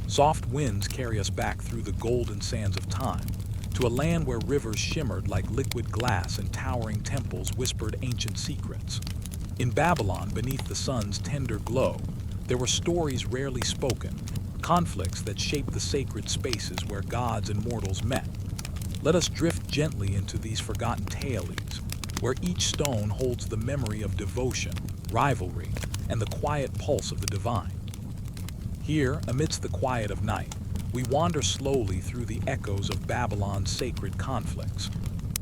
Soft winds carry us back through the golden sands of time, to a land where rivers shimmered like liquid glass and towering temples whispered ancient secrets. In Babylon, beneath the sun's tender glow, there were stories rarely spoken, conflicts that shaped the sacred spaces where gods and mortals met. Let us drift gently into these forgotten tales, where each stone holds the memory of devotion, rivalry, and the quiet pulse of the divine. Here, amidst the quiet of night, we wander slowly through the echoes of Babylon's sacred conflicts.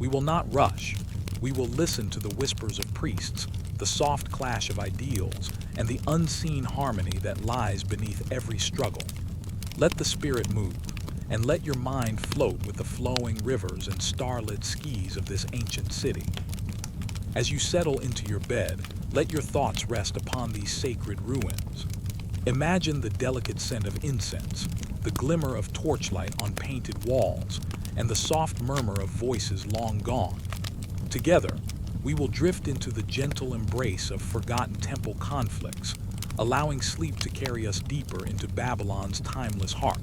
We will not rush. We will listen to the whispers of priests, the soft clash of ideals, and the unseen harmony that lies beneath every struggle. Let the spirit move, and let your mind float with the flowing rivers and starlit skies of this ancient city. As you settle into your bed, let your thoughts rest upon these sacred ruins. Imagine the delicate scent of incense, the glimmer of torchlight on painted walls, and the soft murmur of voices long gone. Together, we will drift into the gentle embrace of forgotten temple conflicts, allowing sleep to carry us deeper into Babylon's timeless heart.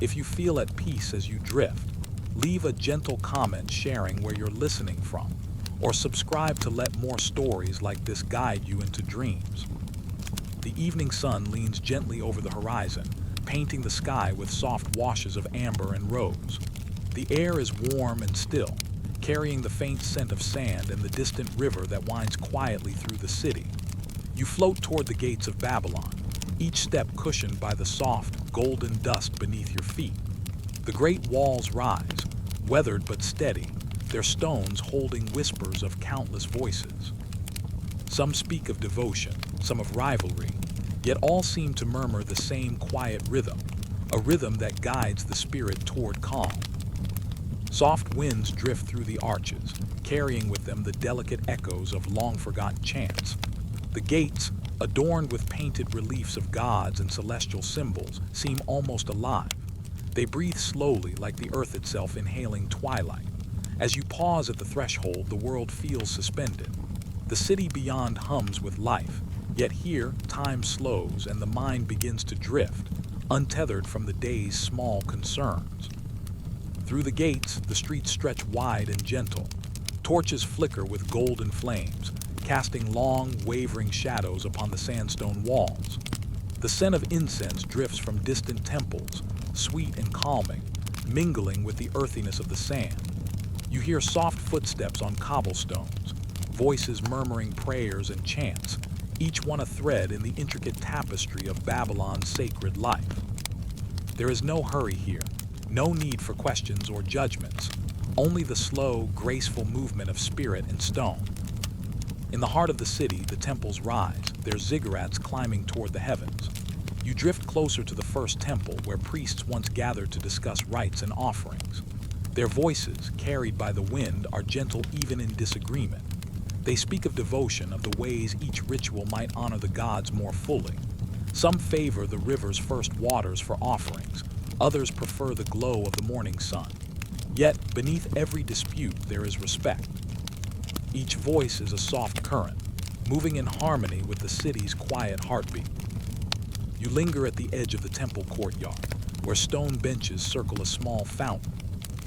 If you feel at peace as you drift, leave a gentle comment sharing where you're listening from, or subscribe to let more stories like this guide you into dreams. The evening sun leans gently over the horizon, painting the sky with soft washes of amber and rose. The air is warm and still, carrying the faint scent of sand and the distant river that winds quietly through the city. You float toward the gates of Babylon, each step cushioned by the soft, golden dust beneath your feet. The great walls rise, weathered but steady, their stones holding whispers of countless voices. Some speak of devotion, some of rivalry, yet all seem to murmur the same quiet rhythm, a rhythm that guides the spirit toward calm. Soft winds drift through the arches, carrying with them the delicate echoes of long-forgotten chants. The gates, adorned with painted reliefs of gods and celestial symbols, seem almost alive. They breathe slowly like the earth itself inhaling twilight. As you pause at the threshold, the world feels suspended. The city beyond hums with life, yet here time slows and the mind begins to drift, untethered from the day's small concerns. Through the gates, the streets stretch wide and gentle. Torches flicker with golden flames, casting long, wavering shadows upon the sandstone walls. The scent of incense drifts from distant temples, sweet and calming, mingling with the earthiness of the sand. You hear soft footsteps on cobblestones, voices murmuring prayers and chants, each one a thread in the intricate tapestry of Babylon's sacred life. There is no hurry here, no need for questions or judgments, only the slow, graceful movement of spirit and stone. In the heart of the city, the temples rise, their ziggurats climbing toward the heavens. You drift closer to the first temple, where priests once gathered to discuss rites and offerings. Their voices, carried by the wind, are gentle even in disagreement. They speak of devotion, of the ways each ritual might honor the gods more fully. Some favor the river's first waters for offerings, others prefer the glow of the morning sun. Yet, beneath every dispute, there is respect. Each voice is a soft current, moving in harmony with the city's quiet heartbeat. You linger at the edge of the temple courtyard, where stone benches circle a small fountain.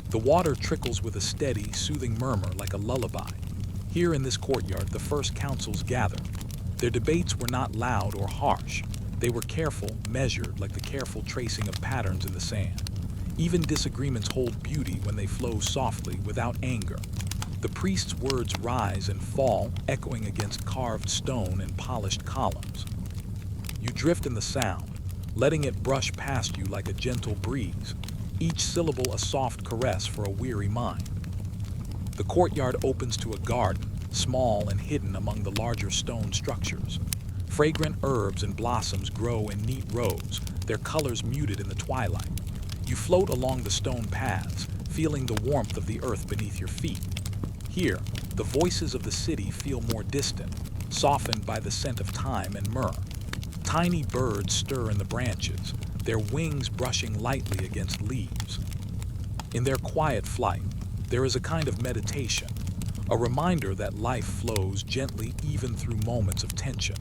The water trickles with a steady, soothing murmur like a lullaby. Here in this courtyard, the first councils gathered. Their debates were not loud or harsh. They were careful, measured, like the careful tracing of patterns in the sand. Even disagreements hold beauty when they flow softly, without anger. The priest's words rise and fall, echoing against carved stone and polished columns. You drift in the sound, letting it brush past you like a gentle breeze, each syllable a soft caress for a weary mind. The courtyard opens to a garden, small and hidden among the larger stone structures. Fragrant herbs and blossoms grow in neat rows, their colors muted in the twilight. You float along the stone paths, feeling the warmth of the earth beneath your feet. Here, the voices of the city feel more distant, softened by the scent of thyme and myrrh. Tiny birds stir in the branches, their wings brushing lightly against leaves. In their quiet flight, there is a kind of meditation, a reminder that life flows gently even through moments of tension.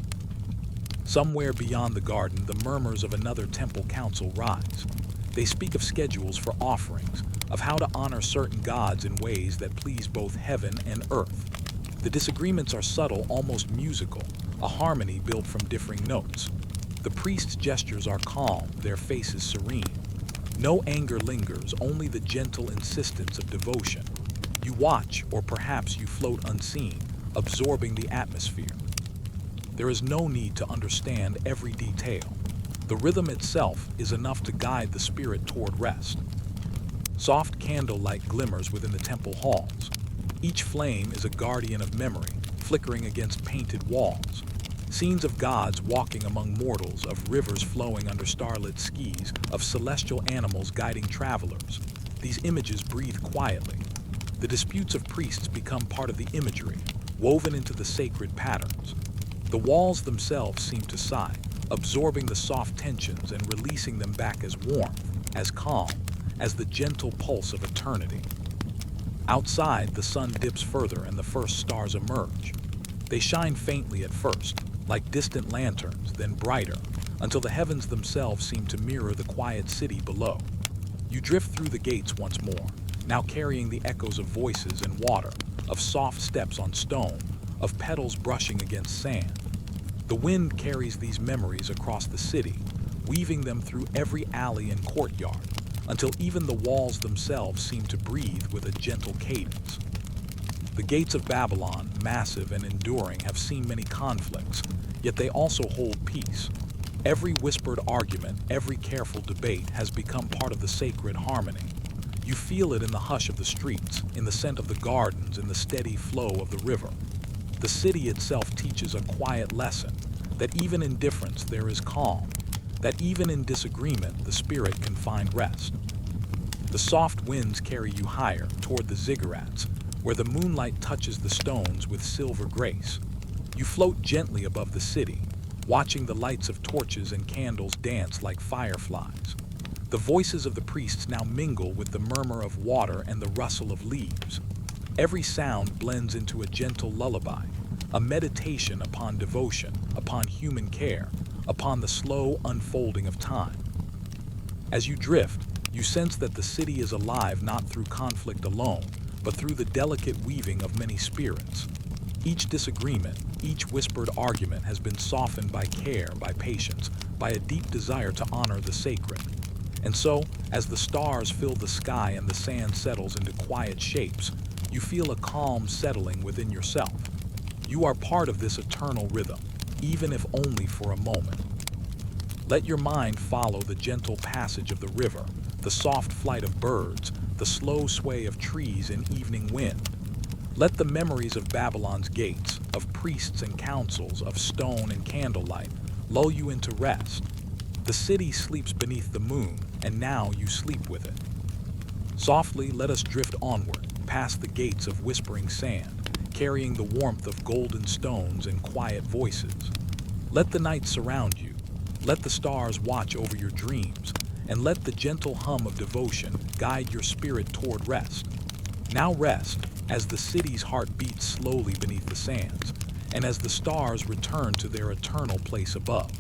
Somewhere beyond the garden, the murmurs of another temple council rise. They speak of schedules for offerings, of how to honor certain gods in ways that please both heaven and earth. The disagreements are subtle, almost musical, a harmony built from differing notes. The priest's gestures are calm, their faces serene. No anger lingers, only the gentle insistence of devotion. You watch, or perhaps you float unseen, absorbing the atmosphere. There is no need to understand every detail. The rhythm itself is enough to guide the spirit toward rest. Soft candlelight glimmers within the temple halls. Each flame is a guardian of memory, flickering against painted walls. Scenes of gods walking among mortals, of rivers flowing under starlit skies, of celestial animals guiding travelers. These images breathe quietly. The disputes of priests become part of the imagery, woven into the sacred patterns. The walls themselves seem to sigh, absorbing the soft tensions and releasing them back as warmth, as calm, as the gentle pulse of eternity. Outside, the sun dips further and the first stars emerge. They shine faintly at first, like distant lanterns, then brighter, until the heavens themselves seem to mirror the quiet city below. You drift through the gates once more, now carrying the echoes of voices and water, of soft steps on stone, of petals brushing against sand. The wind carries these memories across the city, weaving them through every alley and courtyard, until even the walls themselves seem to breathe with a gentle cadence. The gates of Babylon, massive and enduring, have seen many conflicts, yet they also hold peace. Every whispered argument, every careful debate has become part of the sacred harmony. You feel it in the hush of the streets, in the scent of the gardens, in the steady flow of the river. The city itself teaches a quiet lesson, that even in difference there is calm, that even in disagreement the spirit can find rest. The soft winds carry you higher, toward the ziggurats, where the moonlight touches the stones with silver grace. You float gently above the city, watching the lights of torches and candles dance like fireflies. The voices of the priests now mingle with the murmur of water and the rustle of leaves. Every sound blends into a gentle lullaby, a meditation upon devotion, upon human care, upon the slow unfolding of time. As you drift, you sense that the city is alive not through conflict alone, but through the delicate weaving of many spirits. Each disagreement, each whispered argument has been softened by care, by patience, by a deep desire to honor the sacred. And so, as the stars fill the sky and the sand settles into quiet shapes, you feel a calm settling within yourself. You are part of this eternal rhythm, even if only for a moment. Let your mind follow the gentle passage of the river, the soft flight of birds, the slow sway of trees in evening wind. Let the memories of Babylon's gates, of priests and councils, of stone and candlelight, lull you into rest. The city sleeps beneath the moon, and now you sleep with it. Softly, let us drift onward, past the gates of whispering sand, carrying the warmth of golden stones and quiet voices. Let the night surround you. Let the stars watch over your dreams, and let the gentle hum of devotion guide your spirit toward rest. Now rest, as the city's heart beats slowly beneath the sands, and as the stars return to their eternal place above.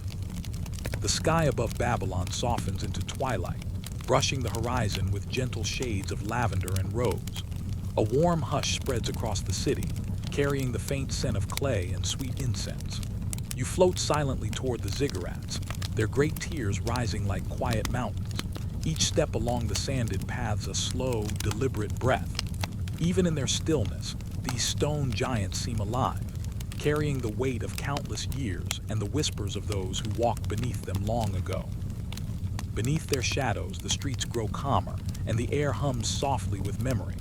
The sky above Babylon softens into twilight, brushing the horizon with gentle shades of lavender and rose. A warm hush spreads across the city, carrying the faint scent of clay and sweet incense. You float silently toward the ziggurats, their great tiers rising like quiet mountains, each step along the sanded paths a slow, deliberate breath. Even in their stillness, these stone giants seem alive, carrying the weight of countless years and the whispers of those who walked beneath them long ago. Beneath their shadows, the streets grow calmer, and the air hums softly with memory.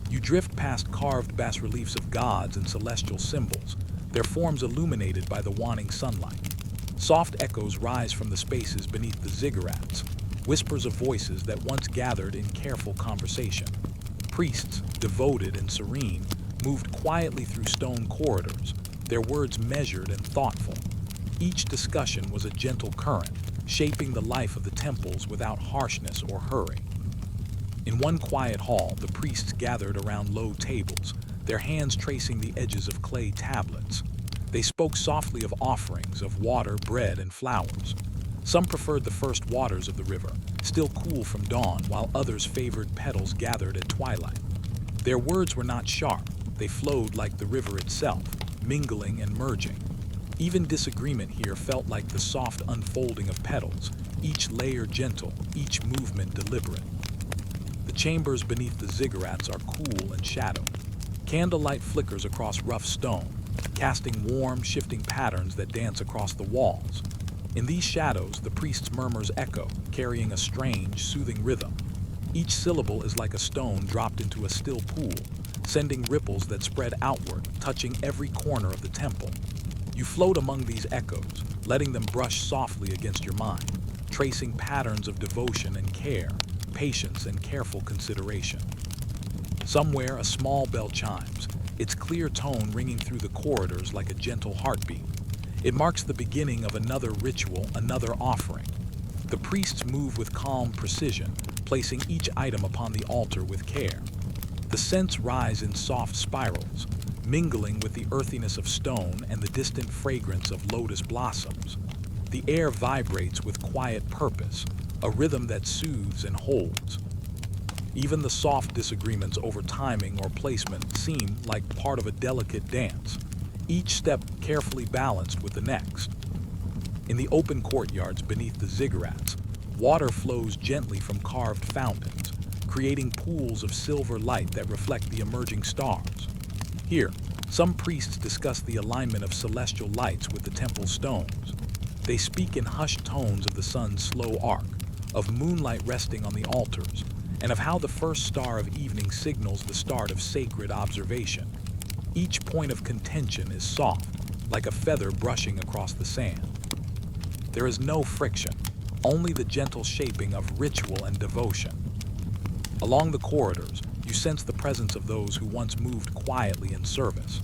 You drift past carved bas-reliefs of gods and celestial symbols, their forms illuminated by the waning sunlight. Soft echoes rise from the spaces beneath the ziggurats, whispers of voices that once gathered in careful conversation. Priests, devoted and serene, moved quietly through stone corridors, their words measured and thoughtful. Each discussion was a gentle current, shaping the life of the temples without harshness or hurry. In one quiet hall, the priests gathered around low tables, their hands tracing the edges of clay tablets. They spoke softly of offerings, of water, bread, and flowers. Some preferred the first waters of the river, still cool from dawn, while others favored petals gathered at twilight. Their words were not sharp, they flowed like the river itself, mingling and merging. Even disagreement here felt like the soft unfolding of petals, each layer gentle, each movement deliberate. The chambers beneath the ziggurats are cool and shadowed. Candlelight flickers across rough stone, casting warm, shifting patterns that dance across the walls. In these shadows, the priest's murmurs echo, carrying a strange, soothing rhythm. Each syllable is like a stone dropped into a still pool, sending ripples that spread outward, touching every corner of the temple. You float among these echoes, letting them brush softly against your mind, tracing patterns of devotion and care, patience and careful consideration. Somewhere, a small bell chimes, its clear tone ringing through the corridors like a gentle heartbeat. It marks the beginning of another ritual, another offering. The priests move with calm precision, placing each item upon the altar with care. The scents rise in soft spirals, mingling with the earthiness of stone and the distant fragrance of lotus blossoms. The air vibrates with quiet purpose, a rhythm that soothes and holds. Even the soft disagreements over timing or placement seem like part of a delicate dance, each step carefully balanced with the next. In the open courtyards beneath the ziggurats, water flows gently from carved fountains, creating pools of silver light that reflect the emerging stars. Here, some priests discuss the alignment of celestial lights with the temple stones. They speak in hushed tones of the sun's slow arc, of moonlight resting on the altars, and of how the first star of evening signals the start of sacred observation. Each point of contention is soft, like a feather brushing across the sand. There is no friction, only the gentle shaping of ritual and devotion. Along the corridors, you sense the presence of those who once moved quietly in service.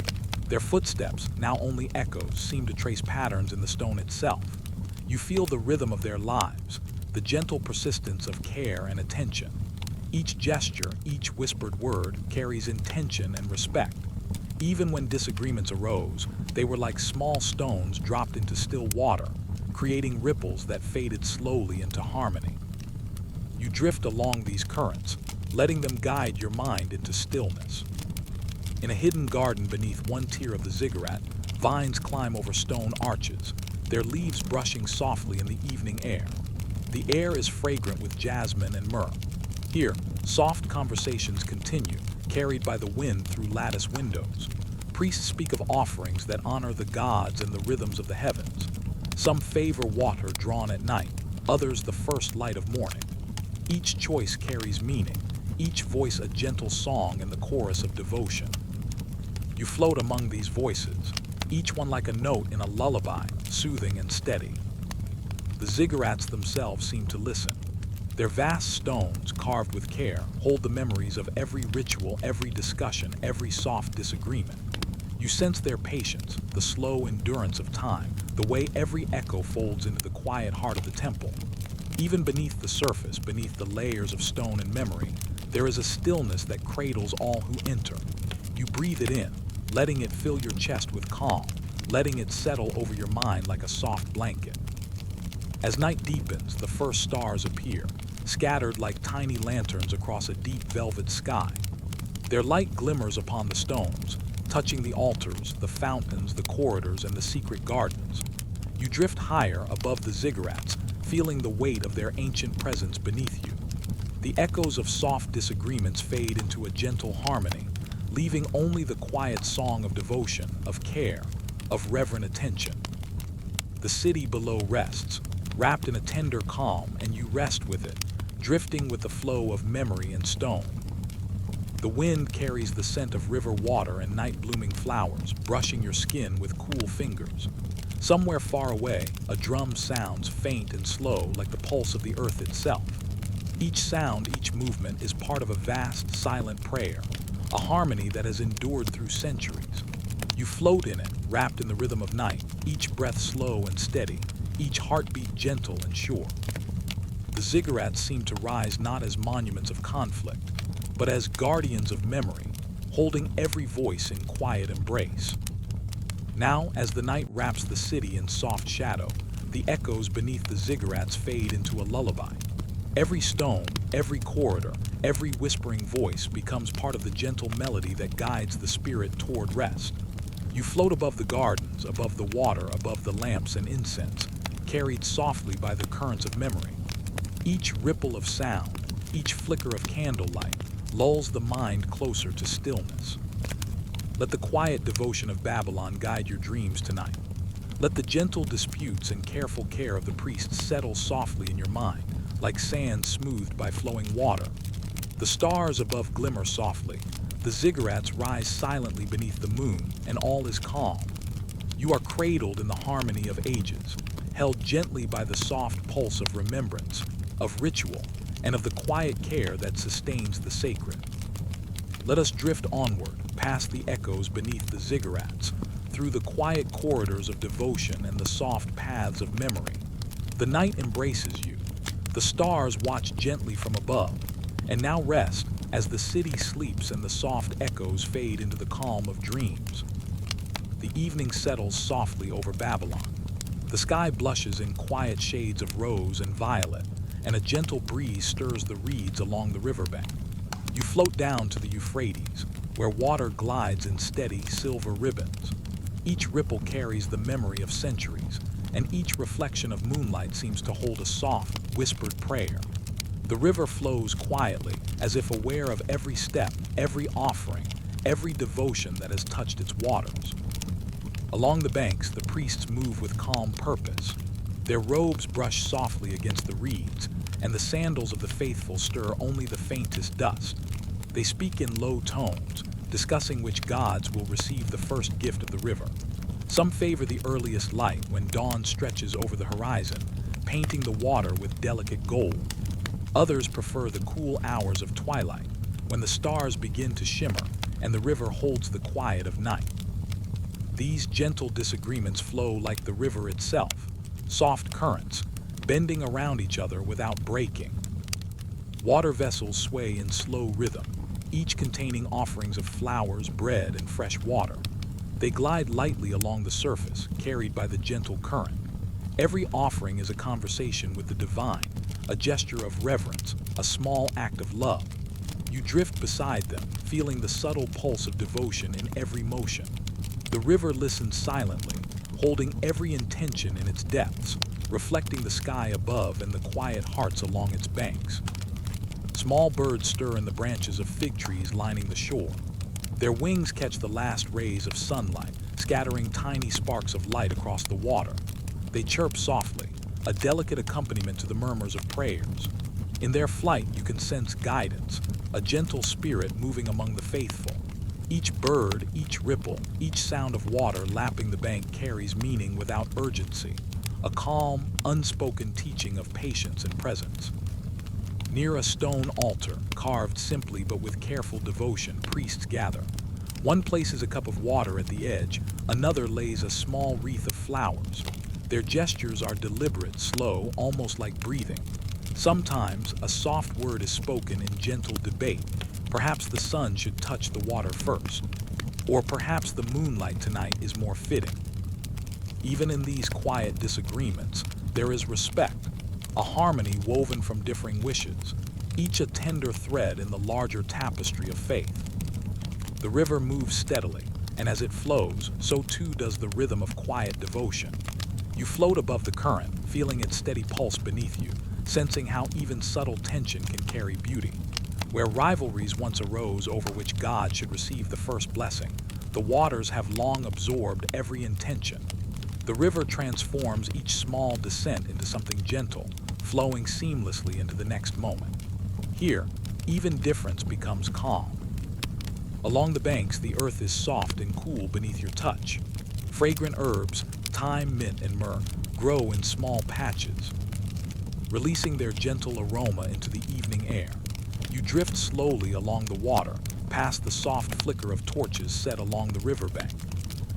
Their footsteps, now only echoes, seem to trace patterns in the stone itself. You feel the rhythm of their lives, the gentle persistence of care and attention. Each gesture, each whispered word carries intention and respect. Even when disagreements arose, they were like small stones dropped into still water, creating ripples that faded slowly into harmony. You drift along these currents, letting them guide your mind into stillness. In a hidden garden beneath one tier of the ziggurat, vines climb over stone arches, their leaves brushing softly in the evening air. The air is fragrant with jasmine and myrrh. Here, soft conversations continue, carried by the wind through lattice windows. Priests speak of offerings that honor the gods and the rhythms of the heavens. Some favor water drawn at night, others the first light of morning. Each choice carries meaning, each voice a gentle song in the chorus of devotion. You float among these voices, each one like a note in a lullaby, soothing and steady. The ziggurats themselves seem to listen. Their vast stones, carved with care, hold the memories of every ritual, every discussion, every soft disagreement. You sense their patience, the slow endurance of time, the way every echo folds into the quiet heart of the temple. Even beneath the surface, beneath the layers of stone and memory, there is a stillness that cradles all who enter. You breathe it in, letting it fill your chest with calm, letting it settle over your mind like a soft blanket. As night deepens, the first stars appear, scattered like tiny lanterns across a deep velvet sky. Their light glimmers upon the stones, touching the altars, the fountains, the corridors, and the secret gardens. You drift higher above the ziggurats, feeling the weight of their ancient presence beneath you. The echoes of soft disagreements fade into a gentle harmony, leaving only the quiet song of devotion, of care, of reverent attention. The city below rests, wrapped in a tender calm, and you rest with it, drifting with the flow of memory and stone. The wind carries the scent of river water and night-blooming flowers, brushing your skin with cool fingers. Somewhere far away, a drum sounds faint and slow like the pulse of the earth itself. Each sound, each movement is part of a vast, silent prayer, a harmony that has endured through centuries. You float in it, wrapped in the rhythm of night, each breath slow and steady, each heartbeat gentle and sure. The ziggurats seem to rise not as monuments of conflict, but as guardians of memory, holding every voice in quiet embrace. Now, as the night wraps the city in soft shadow, the echoes beneath the ziggurats fade into a lullaby. Every stone, every corridor, every whispering voice becomes part of the gentle melody that guides the spirit toward rest. You float above the gardens, above the water, above the lamps and incense, carried softly by the currents of memory. Each ripple of sound, each flicker of candlelight, lulls the mind closer to stillness. Let the quiet devotion of Babylon guide your dreams tonight. Let the gentle disputes and careful care of the priests settle softly in your mind, like sand smoothed by flowing water. The stars above glimmer softly. The ziggurats rise silently beneath the moon, and all is calm. You are cradled in the harmony of ages, held gently by the soft pulse of remembrance, of ritual, and of the quiet care that sustains the sacred. Let us drift onward, past the echoes beneath the ziggurats, through the quiet corridors of devotion and the soft paths of memory. The night embraces you. The stars watch gently from above, and now rest as the city sleeps and the soft echoes fade into the calm of dreams. The evening settles softly over Babylon. The sky blushes in quiet shades of rose and violet, and a gentle breeze stirs the reeds along the riverbank. You float down to the Euphrates, where water glides in steady silver ribbons. Each ripple carries the memory of centuries, and each reflection of moonlight seems to hold a soft, whispered prayer. The river flows quietly, as if aware of every step, every offering, every devotion that has touched its waters. Along the banks, the priests move with calm purpose. Their robes brush softly against the reeds, and the sandals of the faithful stir only the faintest dust. They speak in low tones, discussing which gods will receive the first gift of the river. Some favor the earliest light when dawn stretches over the horizon, painting the water with delicate gold. Others prefer the cool hours of twilight, when the stars begin to shimmer and the river holds the quiet of night. These gentle disagreements flow like the river itself, soft currents, bending around each other without breaking. Water vessels sway in slow rhythm, each containing offerings of flowers, bread, and fresh water. They glide lightly along the surface, carried by the gentle current. Every offering is a conversation with the divine, a gesture of reverence, a small act of love. You drift beside them, feeling the subtle pulse of devotion in every motion. The river listens silently, holding every intention in its depths, reflecting the sky above and the quiet hearts along its banks. Small birds stir in the branches of fig trees lining the shore. Their wings catch the last rays of sunlight, scattering tiny sparks of light across the water. They chirp softly, a delicate accompaniment to the murmurs of prayers. In their flight, you can sense guidance, a gentle spirit moving among the faithful. Each bird, each ripple, each sound of water lapping the bank carries meaning without urgency, a calm, unspoken teaching of patience and presence. Near a stone altar, carved simply but with careful devotion, priests gather. One places a cup of water at the edge, another lays a small wreath of flowers. Their gestures are deliberate, slow, almost like breathing. Sometimes a soft word is spoken in gentle debate. Perhaps the sun should touch the water first. Or perhaps the moonlight tonight is more fitting. Even in these quiet disagreements, there is respect, a harmony woven from differing wishes, each a tender thread in the larger tapestry of faith. The river moves steadily, and as it flows, so too does the rhythm of quiet devotion. You float above the current, feeling its steady pulse beneath you, sensing how even subtle tension can carry beauty. Where rivalries once arose over which god should receive the first blessing, the waters have long absorbed every intention. The river transforms each small descent into something gentle, flowing seamlessly into the next moment. Here, even difference becomes calm. Along the banks, the earth is soft and cool beneath your touch. Fragrant herbs, thyme, mint, and myrrh, grow in small patches, releasing their gentle aroma into the evening air. You drift slowly along the water, past the soft flicker of torches set along the riverbank.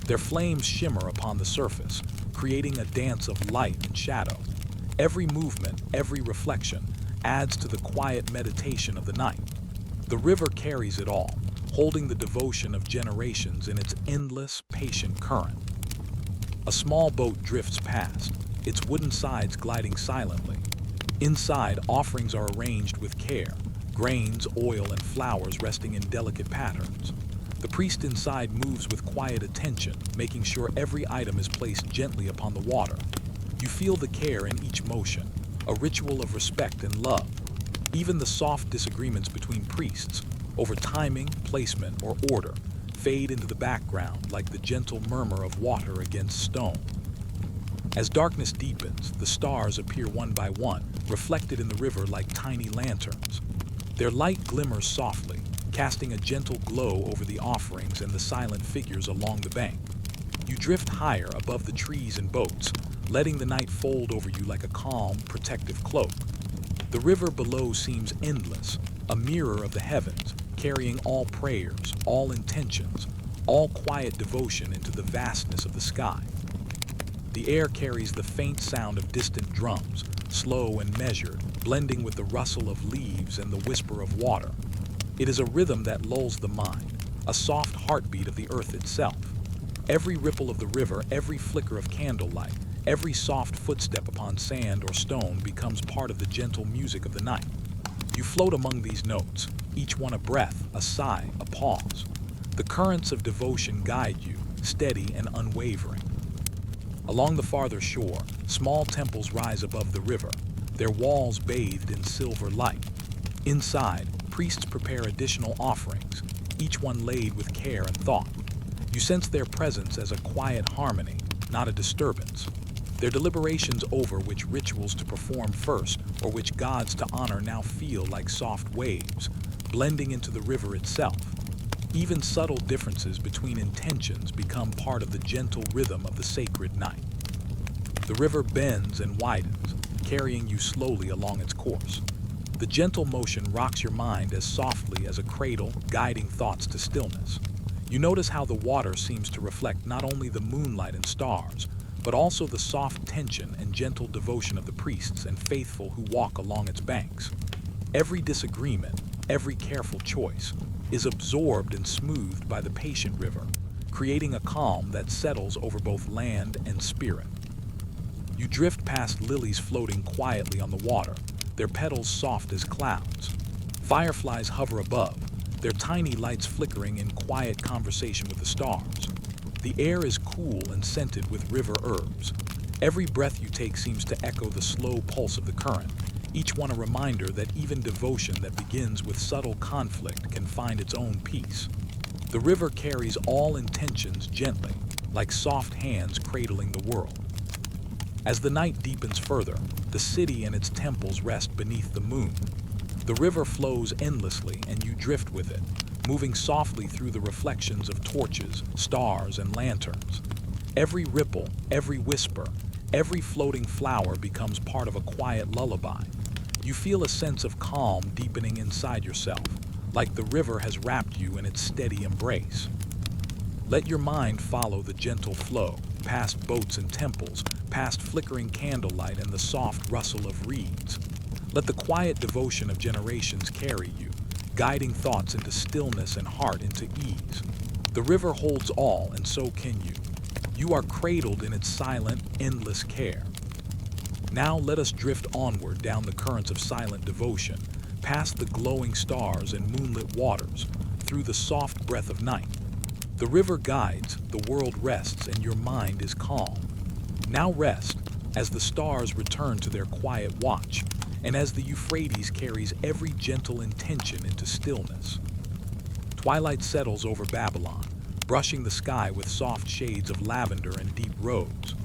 Their flames shimmer upon the surface, creating a dance of light and shadow. Every movement, every reflection, adds to the quiet meditation of the night. The river carries it all, holding the devotion of generations in its endless, patient current. A small boat drifts past, its wooden sides gliding silently. Inside, offerings are arranged with care, grains, oil, and flowers resting in delicate patterns. The priest inside moves with quiet attention, making sure every item is placed gently upon the water. You feel the care in each motion, a ritual of respect and love. Even the soft disagreements between priests, over timing, placement, or order, fade into the background like the gentle murmur of water against stone. As darkness deepens, the stars appear one by one, reflected in the river like tiny lanterns. Their light glimmers softly, casting a gentle glow over the offerings and the silent figures along the bank. You drift higher above the trees and boats, letting the night fold over you like a calm, protective cloak. The river below seems endless, a mirror of the heavens, carrying all prayers, all intentions, all quiet devotion into the vastness of the sky. The air carries the faint sound of distant drums, slow and measured, blending with the rustle of leaves and the whisper of water. It is a rhythm that lulls the mind, a soft heartbeat of the earth itself. Every ripple of the river, every flicker of candlelight, every soft footstep upon sand or stone becomes part of the gentle music of the night. You float among these notes, each one a breath, a sigh, a pause. The currents of devotion guide you, steady and unwavering. Along the farther shore, small temples rise above the river, their walls bathed in silver light. Inside, priests prepare additional offerings, each one laid with care and thought. You sense their presence as a quiet harmony, not a disturbance. Their deliberations over which rituals to perform first or which gods to honor now feel like soft waves, blending into the river itself. Even subtle differences between intentions become part of the gentle rhythm of the sacred night. The river bends and widens, carrying you slowly along its course. The gentle motion rocks your mind as softly as a cradle, guiding thoughts to stillness. You notice how the water seems to reflect not only the moonlight and stars, but also the soft tension and gentle devotion of the priests and faithful who walk along its banks. Every disagreement, every careful choice, is absorbed and smoothed by the patient river, creating a calm that settles over both land and spirit. You drift past lilies floating quietly on the water, their petals soft as clouds. Fireflies hover above, their tiny lights flickering in quiet conversation with the stars. The air is cool and scented with river herbs. Every breath you take seems to echo the slow pulse of the current, each one a reminder that even devotion that begins with subtle conflict can find its own peace. The river carries all intentions gently, like soft hands cradling the world. As the night deepens further, the city and its temples rest beneath the moon. The river flows endlessly and you drift with it, moving softly through the reflections of torches, stars, and lanterns. Every ripple, every whisper, every floating flower becomes part of a quiet lullaby. You feel a sense of calm deepening inside yourself, like the river has wrapped you in its steady embrace. Let your mind follow the gentle flow, past boats and temples, past flickering candlelight and the soft rustle of reeds. Let the quiet devotion of generations carry you, guiding thoughts into stillness and heart into ease. The river holds all, and so can you. You are cradled in its silent, endless care. Now let us drift onward down the currents of silent devotion, past the glowing stars and moonlit waters, through the soft breath of night. The river guides, the world rests, and your mind is calm. Now rest, as the stars return to their quiet watch, and as the Euphrates carries every gentle intention into stillness. Twilight settles over Babylon, brushing the sky with soft shades of lavender and deep rose.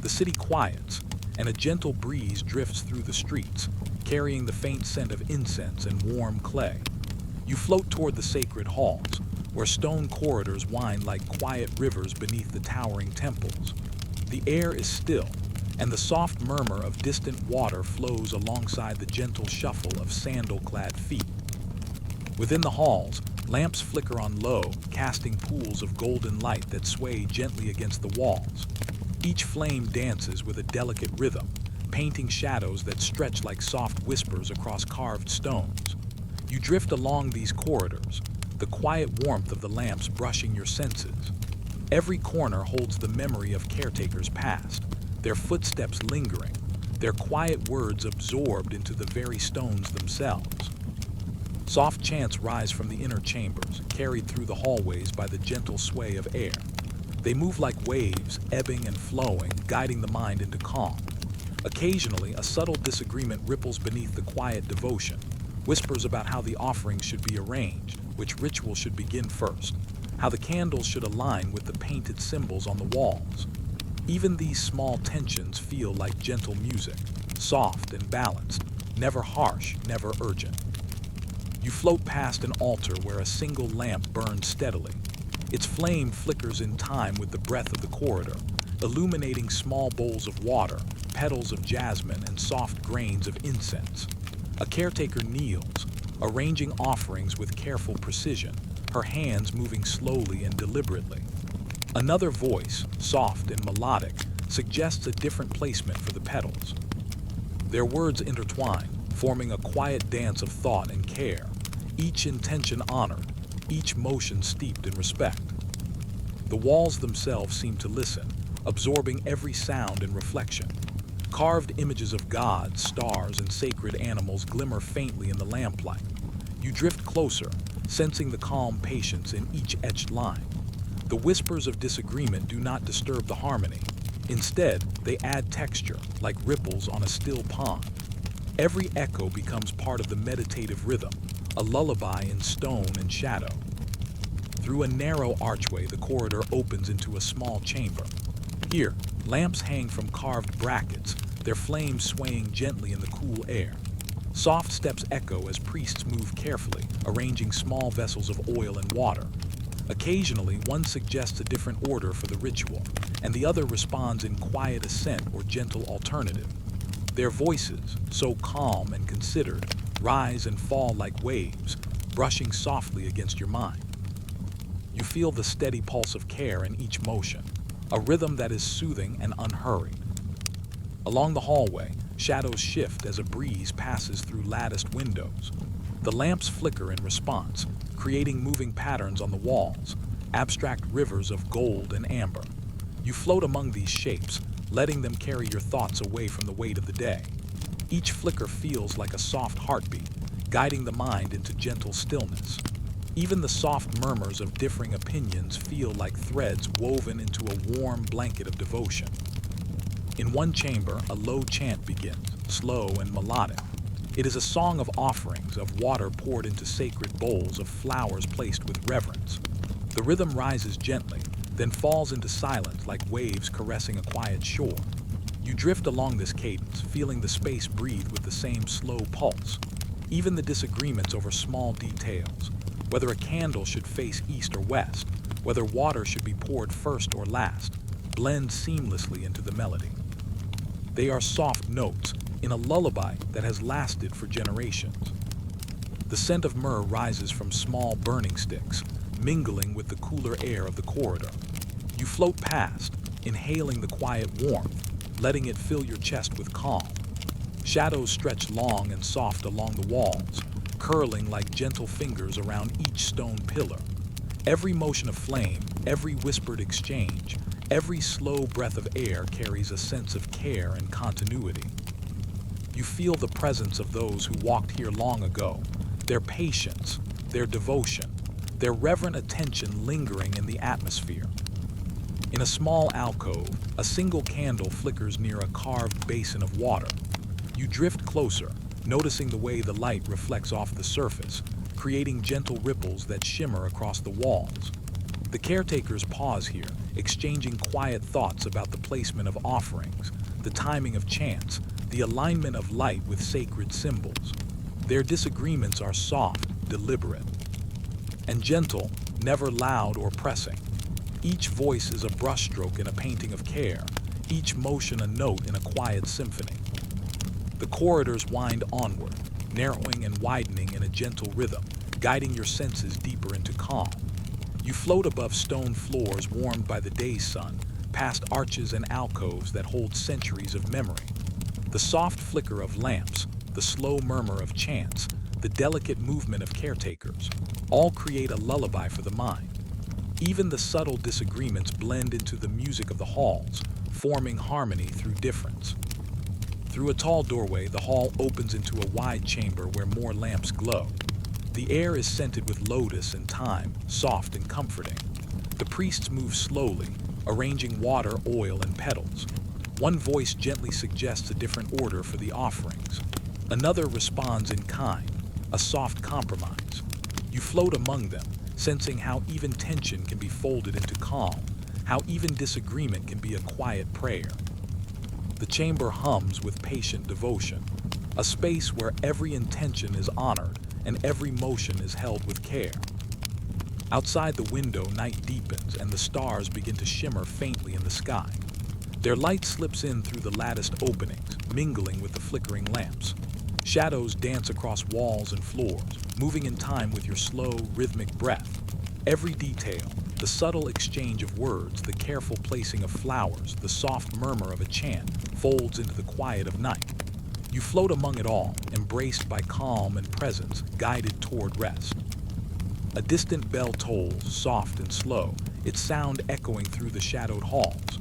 The city quiets, and a gentle breeze drifts through the streets, carrying the faint scent of incense and warm clay. You float toward the sacred halls, where stone corridors wind like quiet rivers beneath the towering temples. The air is still, and the soft murmur of distant water flows alongside the gentle shuffle of sandal-clad feet. Within the halls, lamps flicker on low, casting pools of golden light that sway gently against the walls. Each flame dances with a delicate rhythm, painting shadows that stretch like soft whispers across carved stones. You drift along these corridors, the quiet warmth of the lamps brushing your senses. Every corner holds the memory of caretakers past, their footsteps lingering, their quiet words absorbed into the very stones themselves. Soft chants rise from the inner chambers, carried through the hallways by the gentle sway of air. They move like waves, ebbing and flowing, guiding the mind into calm. Occasionally, a subtle disagreement ripples beneath the quiet devotion, whispers about how the offerings should be arranged, which ritual should begin first, how the candles should align with the painted symbols on the walls. Even these small tensions feel like gentle music, soft and balanced, never harsh, never urgent. You float past an altar where a single lamp burns steadily. Its flame flickers in time with the breath of the corridor, illuminating small bowls of water, petals of jasmine, and soft grains of incense. A caretaker kneels, arranging offerings with careful precision, her hands moving slowly and deliberately. Another voice, soft and melodic, suggests a different placement for the petals. Their words intertwine, forming a quiet dance of thought and care, each intention honored, each motion steeped in respect. The walls themselves seem to listen, absorbing every sound and reflection. Carved images of gods, stars, and sacred animals glimmer faintly in the lamplight. You drift closer, sensing the calm patience in each etched line. The whispers of disagreement do not disturb the harmony. Instead, they add texture, like ripples on a still pond. Every echo becomes part of the meditative rhythm, a lullaby in stone and shadow. Through a narrow archway, the corridor opens into a small chamber. Here, lamps hang from carved brackets, their flames swaying gently in the cool air. Soft steps echo as priests move carefully, arranging small vessels of oil and water. Occasionally, one suggests a different order for the ritual, and the other responds in quiet assent or gentle alternative. Their voices, so calm and considered, rise and fall like waves, brushing softly against your mind. You feel the steady pulse of care in each motion, a rhythm that is soothing and unhurried. Along the hallway, shadows shift as a breeze passes through latticed windows. The lamps flicker in response, creating moving patterns on the walls, abstract rivers of gold and amber. You float among these shapes, letting them carry your thoughts away from the weight of the day. Each flicker feels like a soft heartbeat, guiding the mind into gentle stillness. Even the soft murmurs of differing opinions feel like threads woven into a warm blanket of devotion. In one chamber, a low chant begins, slow and melodic. It is a song of offerings, of water poured into sacred bowls, of flowers placed with reverence. The rhythm rises gently, then falls into silence like waves caressing a quiet shore. You drift along this cadence, feeling the space breathe with the same slow pulse. Even the disagreements over small details, whether a candle should face east or west, whether water should be poured first or last, blend seamlessly into the melody. They are soft notes in a lullaby that has lasted for generations. The scent of myrrh rises from small burning sticks, mingling with the cooler air of the corridor. You float past, inhaling the quiet warmth, letting it fill your chest with calm. Shadows stretch long and soft along the walls, curling like gentle fingers around each stone pillar. Every motion of flame, every whispered exchange, every slow breath of air carries a sense of care and continuity. You feel the presence of those who walked here long ago, their patience, their devotion, their reverent attention lingering in the atmosphere. In a small alcove, a single candle flickers near a carved basin of water. You drift closer, noticing the way the light reflects off the surface, creating gentle ripples that shimmer across the walls. The caretakers pause here, exchanging quiet thoughts about the placement of offerings, the timing of chants, the alignment of light with sacred symbols. Their disagreements are soft, deliberate, and gentle, never loud or pressing. Each voice is a brushstroke in a painting of care, each motion a note in a quiet symphony. The corridors wind onward, narrowing and widening in a gentle rhythm, guiding your senses deeper into calm. You float above stone floors warmed by the day's sun, past arches and alcoves that hold centuries of memory. The soft flicker of lamps, the slow murmur of chants, the delicate movement of caretakers, all create a lullaby for the mind. Even the subtle disagreements blend into the music of the halls, forming harmony through difference. Through a tall doorway, the hall opens into a wide chamber where more lamps glow. The air is scented with lotus and thyme, soft and comforting. The priests move slowly, arranging water, oil, and petals. One voice gently suggests a different order for the offerings. Another responds in kind, a soft compromise. You float among them, sensing how even tension can be folded into calm, how even disagreement can be a quiet prayer. The chamber hums with patient devotion, a space where every intention is honored and every motion is held with care. Outside the window, night deepens and the stars begin to shimmer faintly in the sky. Their light slips in through the latticed openings, mingling with the flickering lamps. Shadows dance across walls and floors, moving in time with your slow, rhythmic breath. Every detail, the subtle exchange of words, the careful placing of flowers, the soft murmur of a chant, folds into the quiet of night. You float among it all, embraced by calm and presence, guided toward rest. A distant bell tolls, soft and slow, its sound echoing through the shadowed halls.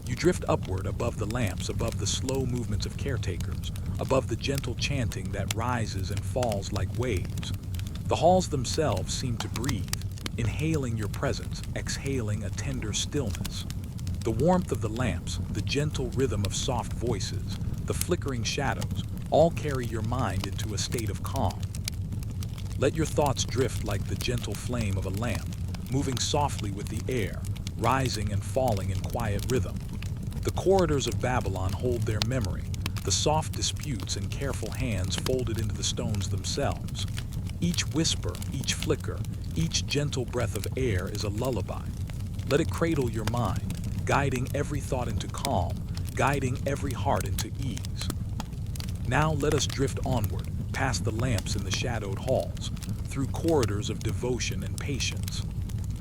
You drift upward above the lamps, above the slow movements of caretakers, above the gentle chanting that rises and falls like waves. The halls themselves seem to breathe, inhaling your presence, exhaling a tender stillness. The warmth of the lamps, the gentle rhythm of soft voices, the flickering shadows, all carry your mind into a state of calm. Let your thoughts drift like the gentle flame of a lamp, moving softly with the air, rising and falling in quiet rhythm. The corridors of Babylon hold their memory, the soft disputes and careful hands folded into the stones themselves. Each whisper, each flicker, each gentle breath of air is a lullaby. Let it cradle your mind, guiding every thought into calm, guiding every heart into ease. Now let us drift onward, past the lamps in the shadowed halls, through corridors of devotion and patience.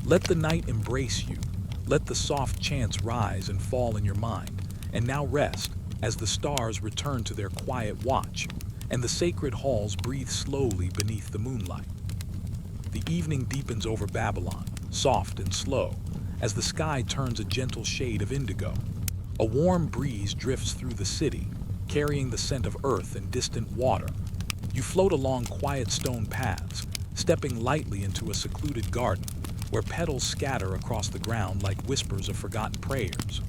Let the night embrace you. Let the soft chants rise and fall in your mind, and now rest as the stars return to their quiet watch, and the sacred halls breathe slowly beneath the moonlight. The evening deepens over Babylon, soft and slow, as the sky turns a gentle shade of indigo. A warm breeze drifts through the city, carrying the scent of earth and distant water. You float along quiet stone paths, stepping lightly into a secluded garden, where petals scatter across the ground like whispers of forgotten prayers.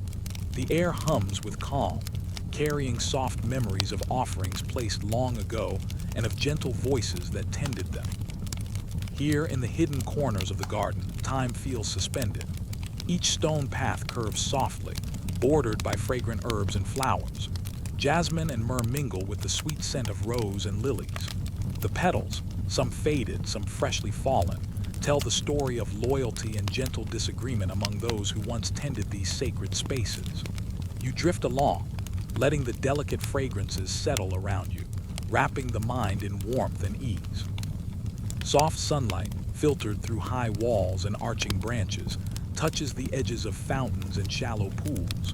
The air hums with calm, carrying soft memories of offerings placed long ago and of gentle voices that tended them. Here in the hidden corners of the garden, time feels suspended. Each stone path curves softly, bordered by fragrant herbs and flowers. Jasmine and myrrh mingle with the sweet scent of rose and lilies. The petals, some faded, some freshly fallen, tell the story of loyalty and gentle disagreement among those who once tended these sacred spaces. You drift along, letting the delicate fragrances settle around you, wrapping the mind in warmth and ease. Soft sunlight, filtered through high walls and arching branches, touches the edges of fountains and shallow pools.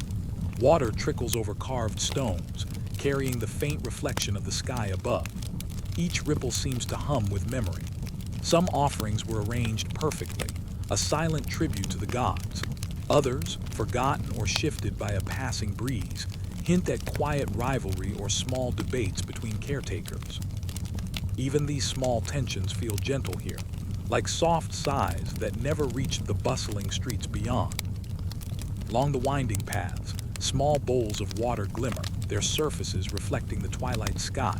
Water trickles over carved stones, carrying the faint reflection of the sky above. Each ripple seems to hum with memory. Some offerings were arranged perfectly, a silent tribute to the gods. Others, forgotten or shifted by a passing breeze, hint at quiet rivalry or small debates between caretakers. Even these small tensions feel gentle here, like soft sighs that never reach the bustling streets beyond. Along the winding paths, small bowls of water glimmer, their surfaces reflecting the twilight sky.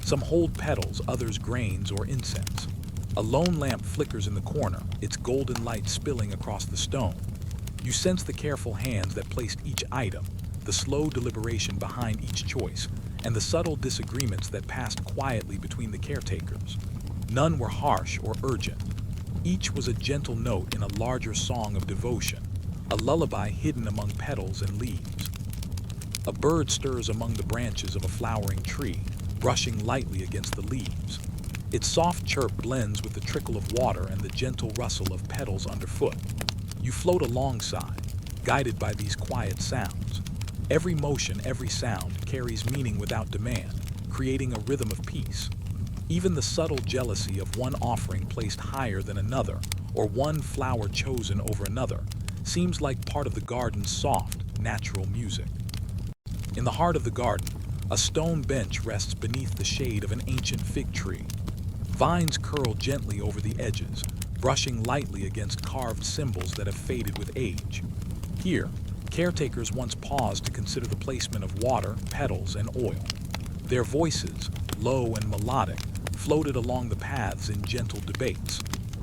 Some hold petals, others grains or incense. A lone lamp flickers in the corner, its golden light spilling across the stone. You sense the careful hands that placed each item, the slow deliberation behind each choice, and the subtle disagreements that passed quietly between the caretakers. None were harsh or urgent. Each was a gentle note in a larger song of devotion, a lullaby hidden among petals and leaves. A bird stirs among the branches of a flowering tree, brushing lightly against the leaves. Its soft chirp blends with the trickle of water and the gentle rustle of petals underfoot. You float alongside, guided by these quiet sounds. Every motion, every sound carries meaning without demand, creating a rhythm of peace. Even the subtle jealousy of one offering placed higher than another or one flower chosen over another, seems like part of the garden's soft, natural music. In the heart of the garden, a stone bench rests beneath the shade of an ancient fig tree. Vines curl gently over the edges, brushing lightly against carved symbols that have faded with age. Here, caretakers once paused to consider the placement of water, petals, and oil. Their voices, low and melodic, floated along the paths in gentle debates.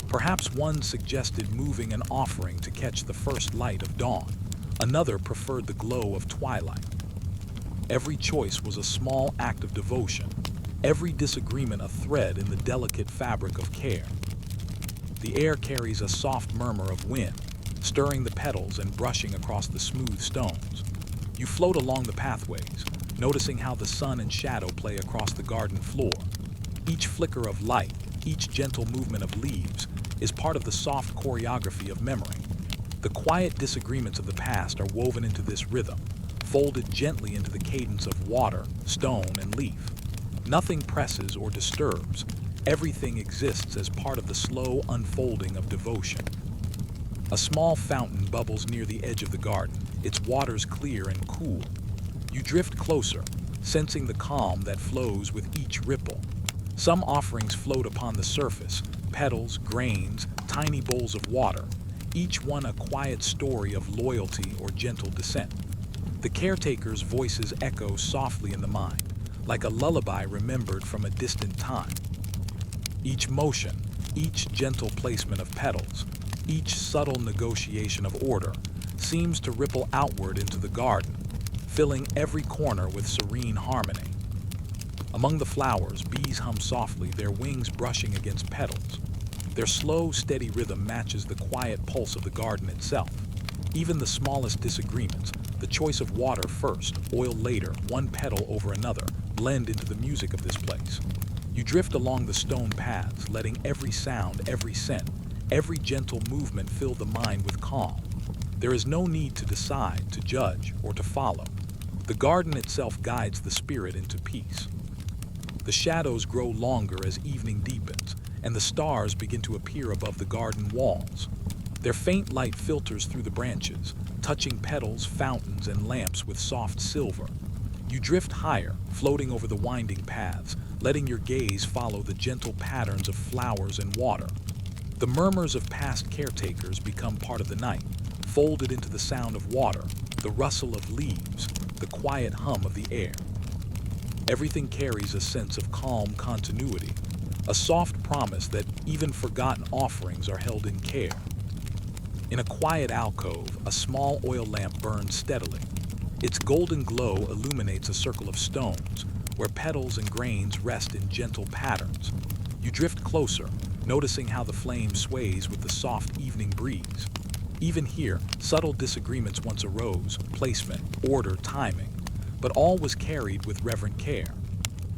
Perhaps one suggested moving an offering to catch the first light of dawn. Another preferred the glow of twilight. Every choice was a small act of devotion, every disagreement a thread in the delicate fabric of care. The air carries a soft murmur of wind, stirring the petals and brushing across the smooth stones. You float along the pathways, noticing how the sun and shadow play across the garden floor. Each flicker of light, each gentle movement of leaves, is part of the soft choreography of memory. The quiet disagreements of the past are woven into this rhythm, folded gently into the cadence of water, stone, and leaf. Nothing presses or disturbs. Everything exists as part of the slow unfolding of devotion. A small fountain bubbles near the edge of the garden, its waters clear and cool. You drift closer, sensing the calm that flows with each ripple. Some offerings float upon the surface, petals, grains, tiny bowls of water, each one a quiet story of loyalty or gentle descent. The caretaker's voices echo softly in the mind, like a lullaby remembered from a distant time. Each motion, each gentle placement of petals, each subtle negotiation of order seems to ripple outward into the garden, filling every corner with serene harmony. Among the flowers, bees hum softly, their wings brushing against petals. Their slow, steady rhythm matches the quiet pulse of the garden itself. Even the smallest disagreements, the choice of water first, oil later, one petal over another, blend into the music of this place. You drift along the stone paths, letting every sound, every scent, every gentle movement fill the mind with calm. There is no need to decide, to judge, or to follow. The garden itself guides the spirit into peace. The shadows grow longer as evening deepens, and the stars begin to appear above the garden walls. Their faint light filters through the branches, touching petals, fountains, and lamps with soft silver. You drift higher, floating over the winding paths, letting your gaze follow the gentle patterns of flowers and water. The murmurs of past caretakers become part of the night, folded into the sound of water, the rustle of leaves, the quiet hum of the air. Everything carries a sense of calm continuity, a soft promise that even forgotten offerings are held in care. In a quiet alcove, a small oil lamp burns steadily. Its golden glow illuminates a circle of stones, where petals and grains rest in gentle patterns. You drift closer, noticing how the flame sways with the soft evening breeze. Even here, subtle disagreements once arose, placement, order, timing, but all was carried with reverent care.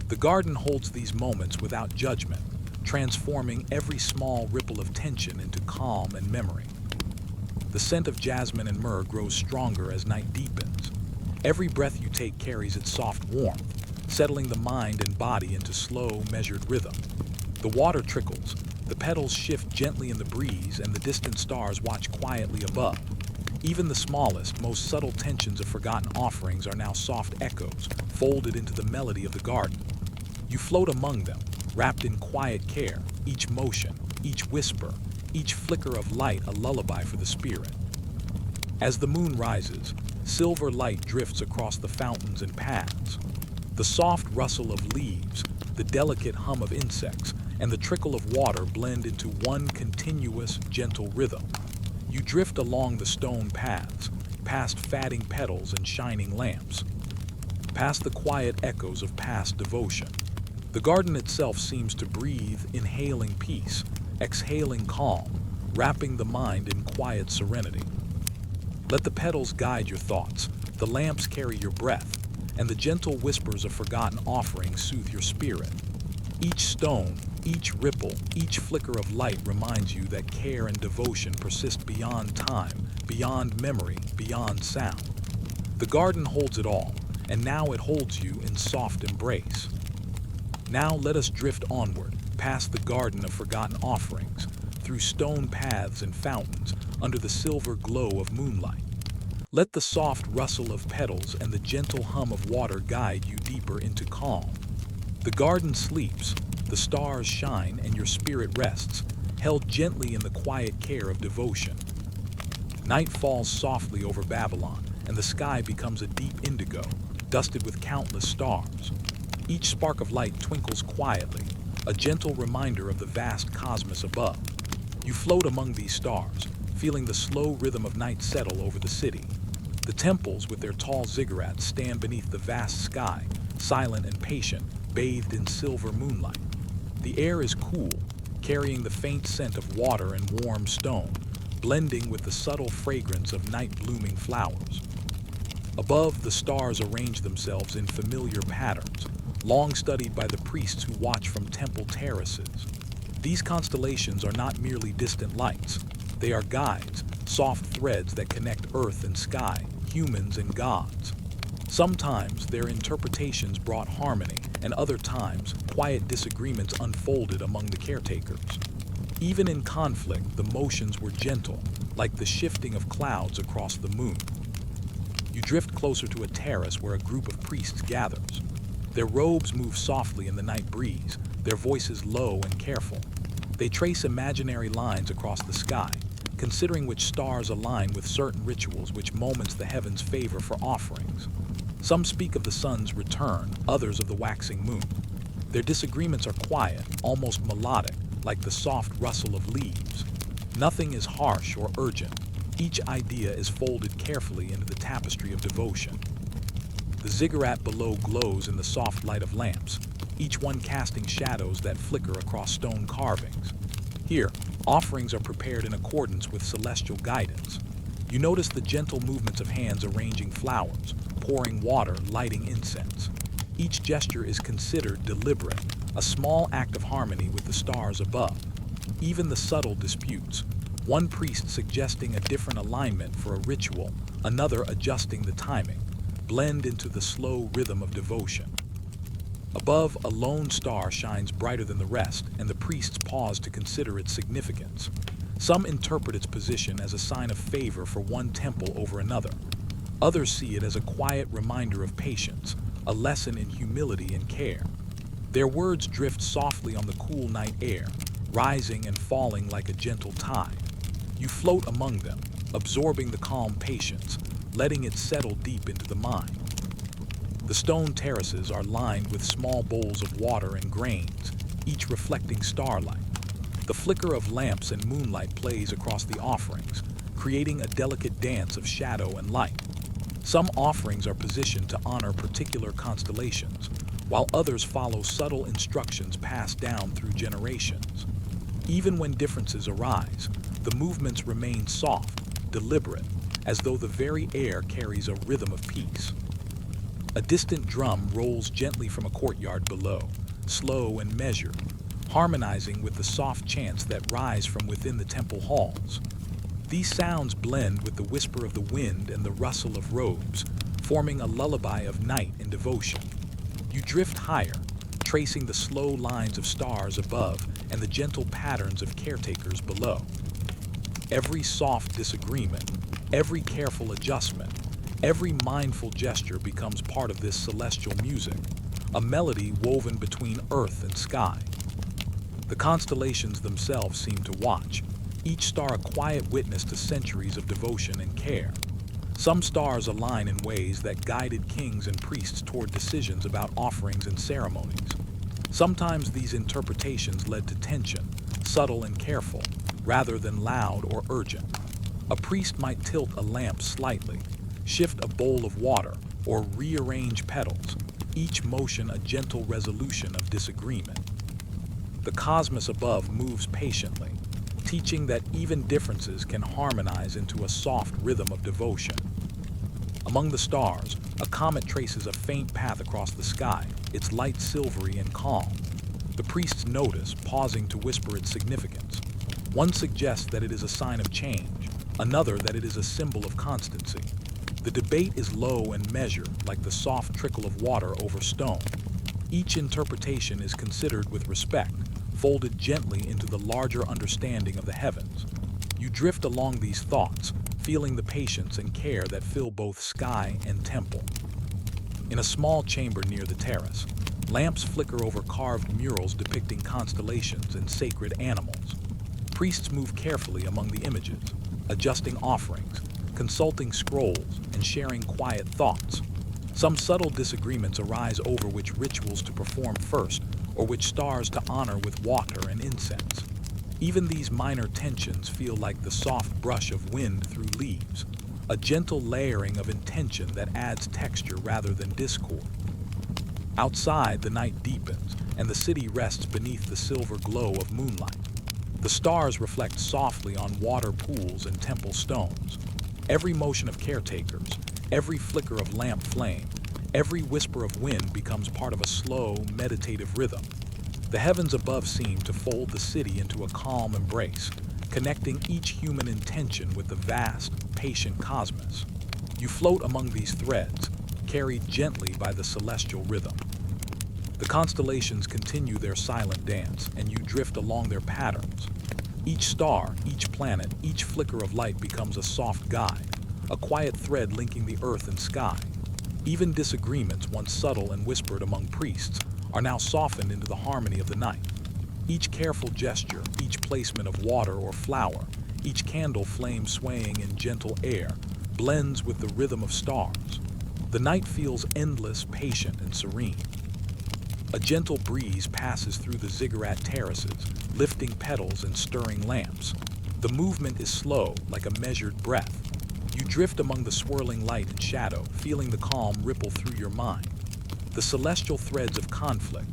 The garden holds these moments without judgment, transforming every small ripple of tension into calm and memory. The scent of jasmine and myrrh grows stronger as night deepens. Every breath you take carries its soft warmth, settling the mind and body into slow, measured rhythm. The water trickles, the petals shift gently in the breeze, and the distant stars watch quietly above. Even the smallest, most subtle tensions of forgotten offerings are now soft echoes, folded into the melody of the garden. You float among them, wrapped in quiet care, each motion, each whisper, each flicker of light a lullaby for the spirit. As the moon rises, silver light drifts across the fountains and paths. The soft rustle of leaves, the delicate hum of insects, and the trickle of water blend into one continuous, gentle rhythm. You drift along the stone paths, past fading petals and shining lamps, past the quiet echoes of past devotion. The garden itself seems to breathe, inhaling peace, exhaling calm, wrapping the mind in quiet serenity. Let the petals guide your thoughts, the lamps carry your breath, and the gentle whispers of forgotten offerings soothe your spirit. Each stone, each ripple, each flicker of light reminds you that care and devotion persist beyond time, beyond memory, beyond sound. The garden holds it all, and now it holds you in soft embrace. Now let us drift onward, past the garden of forgotten offerings, through stone paths and fountains under the silver glow of moonlight. Let the soft rustle of petals and the gentle hum of water guide you deeper into calm. The garden sleeps, the stars shine, and your spirit rests, held gently in the quiet care of devotion. Night falls softly over Babylon, and the sky becomes a deep indigo, dusted with countless stars. Each spark of light twinkles quietly, a gentle reminder of the vast cosmos above. You float among these stars, feeling the slow rhythm of night settle over the city. The temples, with their tall ziggurats, stand beneath the vast sky, silent and patient, bathed in silver moonlight. The air is cool, carrying the faint scent of water and warm stone, blending with the subtle fragrance of night-blooming flowers. Above, the stars arrange themselves in familiar patterns, long studied by the priests who watch from temple terraces. These constellations are not merely distant lights. They are guides, soft threads that connect earth and sky, humans and gods. Sometimes their interpretations brought harmony, and other times quiet disagreements unfolded among the caretakers. Even in conflict, the motions were gentle, like the shifting of clouds across the moon. You drift closer to a terrace where a group of priests gathers. Their robes move softly in the night breeze, their voices low and careful. They trace imaginary lines across the sky, considering which stars align with certain rituals, which moments the heavens favor for offerings. Some speak of the sun's return, others of the waxing moon. Their disagreements are quiet, almost melodic, like the soft rustle of leaves. Nothing is harsh or urgent. Each idea is folded carefully into the tapestry of devotion. The ziggurat below glows in the soft light of lamps, each one casting shadows that flicker across stone carvings. Here, offerings are prepared in accordance with celestial guidance. You notice the gentle movements of hands arranging flowers, pouring water, lighting incense. Each gesture is considered deliberate, a small act of harmony with the stars above. Even the subtle disputes, one priest suggesting a different alignment for a ritual, another adjusting the timing, blend into the slow rhythm of devotion. Above, a lone star shines brighter than the rest, and the priests pause to consider its significance. Some interpret its position as a sign of favor for one temple over another. Others see it as a quiet reminder of patience, a lesson in humility and care. Their words drift softly on the cool night air, rising and falling like a gentle tide. You float among them, absorbing the calm patience, letting it settle deep into the mind. The stone terraces are lined with small bowls of water and grains, each reflecting starlight. The flicker of lamps and moonlight plays across the offerings, creating a delicate dance of shadow and light. Some offerings are positioned to honor particular constellations, while others follow subtle instructions passed down through generations. Even when differences arise, the movements remain soft, deliberate, as though the very air carries a rhythm of peace. A distant drum rolls gently from a courtyard below, slow and measured, harmonizing with the soft chants that rise from within the temple halls. These sounds blend with the whisper of the wind and the rustle of robes, forming a lullaby of night and devotion. You drift higher, tracing the slow lines of stars above and the gentle patterns of caretakers below. Every soft disagreement, every careful adjustment, every mindful gesture becomes part of this celestial music, a melody woven between earth and sky. The constellations themselves seem to watch, each star a quiet witness to centuries of devotion and care. Some stars align in ways that guided kings and priests toward decisions about offerings and ceremonies. Sometimes these interpretations led to tension, subtle and careful, rather than loud or urgent. A priest might tilt a lamp slightly, shift a bowl of water, or rearrange petals, each motion a gentle resolution of disagreement. The cosmos above moves patiently, teaching that even differences can harmonize into a soft rhythm of devotion. Among the stars, a comet traces a faint path across the sky, its light silvery and calm. The priests notice, pausing to whisper its significance. One suggests that it is a sign of change, another that it is a symbol of constancy. The debate is low and measured, like the soft trickle of water over stone. Each interpretation is considered with respect, folded gently into the larger understanding of the heavens. You drift along these thoughts, feeling the patience and care that fill both sky and temple. In a small chamber near the terrace, lamps flicker over carved murals depicting constellations and sacred animals. Priests move carefully among the images, adjusting offerings, consulting scrolls, and sharing quiet thoughts. Some subtle disagreements arise over which rituals to perform first or which stars to honor with water and incense. Even these minor tensions feel like the soft brush of wind through leaves, a gentle layering of intention that adds texture rather than discord. Outside, the night deepens, and the city rests beneath the silver glow of moonlight. The stars reflect softly on water pools and temple stones. Every motion of caretakers, every flicker of lamp flame, every whisper of wind becomes part of a slow, meditative rhythm. The heavens above seem to fold the city into a calm embrace, connecting each human intention with the vast, patient cosmos. You float among these threads, carried gently by the celestial rhythm. The constellations continue their silent dance, and you drift along their patterns. Each star, each planet, each flicker of light becomes a soft guide, a quiet thread linking the earth and sky. Even disagreements, once subtle and whispered among priests, are now softened into the harmony of the night. Each careful gesture, each placement of water or flower, each candle flame swaying in gentle air, blends with the rhythm of stars. The night feels endless, patient, and serene. A gentle breeze passes through the ziggurat terraces, lifting petals and stirring lamps. The movement is slow, like a measured breath. You drift among the swirling light and shadow, feeling the calm ripple through your mind. The celestial threads of conflict,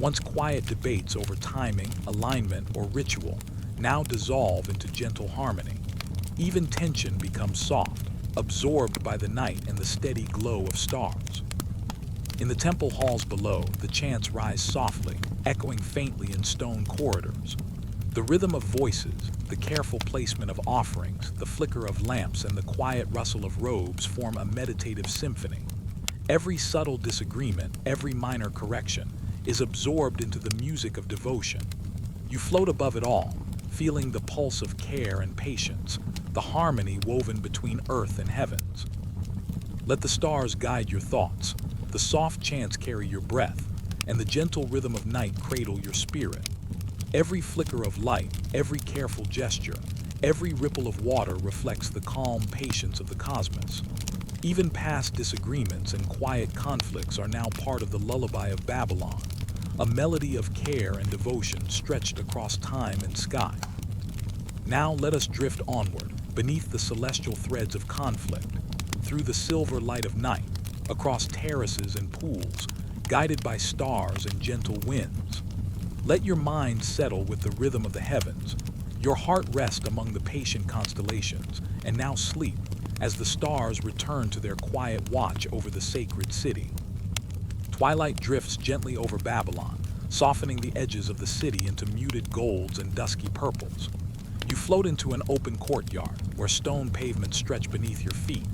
once quiet debates over timing, alignment, or ritual, now dissolve into gentle harmony. Even tension becomes soft, absorbed by the night and the steady glow of stars. In the temple halls below, the chants rise softly, echoing faintly in stone corridors. The rhythm of voices, the careful placement of offerings, the flicker of lamps, and the quiet rustle of robes form a meditative symphony. Every subtle disagreement, every minor correction, is absorbed into the music of devotion. You float above it all, feeling the pulse of care and patience, the harmony woven between earth and heavens. Let the stars guide your thoughts, the soft chants carry your breath, and the gentle rhythm of night cradle your spirit. Every flicker of light, every careful gesture, every ripple of water reflects the calm patience of the cosmos. Even past disagreements and quiet conflicts are now part of the lullaby of Babylon, a melody of care and devotion stretched across time and sky. Now let us drift onward, beneath the celestial threads of conflict, through the silver light of night, across terraces and pools, guided by stars and gentle winds. Let your mind settle with the rhythm of the heavens, your heart rest among the patient constellations, and now sleep as the stars return to their quiet watch over the sacred city. Twilight drifts gently over Babylon, softening the edges of the city into muted golds and dusky purples. You float into an open courtyard where stone pavements stretch beneath your feet,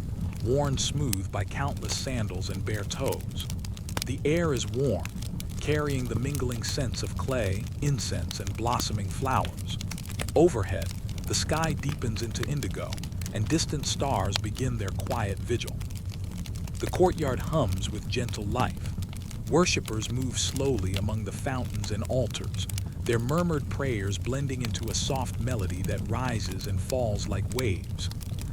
worn smooth by countless sandals and bare toes. The air is warm, carrying the mingling scents of clay, incense, and blossoming flowers. Overhead, the sky deepens into indigo, and distant stars begin their quiet vigil. The courtyard hums with gentle life. Worshippers move slowly among the fountains and altars, their murmured prayers blending into a soft melody that rises and falls like waves.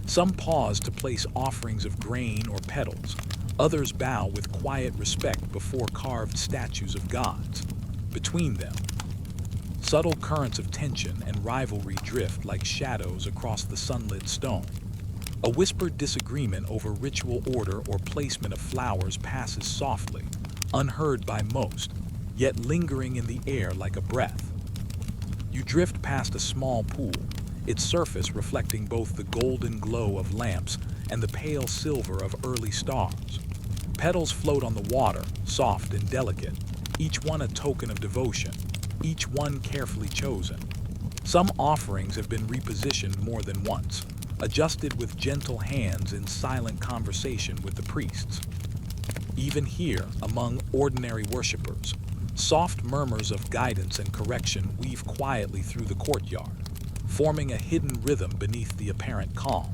Some pause to place offerings of grain or petals. Others bow with quiet respect before carved statues of gods. Between them, subtle currents of tension and rivalry drift like shadows across the sunlit stone. A whispered disagreement over ritual order or placement of flowers passes softly, unheard by most, yet lingering in the air like a breath. You drift past a small pool, its surface reflecting both the golden glow of lamps and the pale silver of early stars. Petals float on the water, soft and delicate, each one a token of devotion, each one carefully chosen. Some offerings have been repositioned more than once, adjusted with gentle hands in silent conversation with the priests. Even here, among ordinary worshippers, Soft murmurs of guidance and correction weave quietly through the courtyard, forming a hidden rhythm beneath the apparent calm.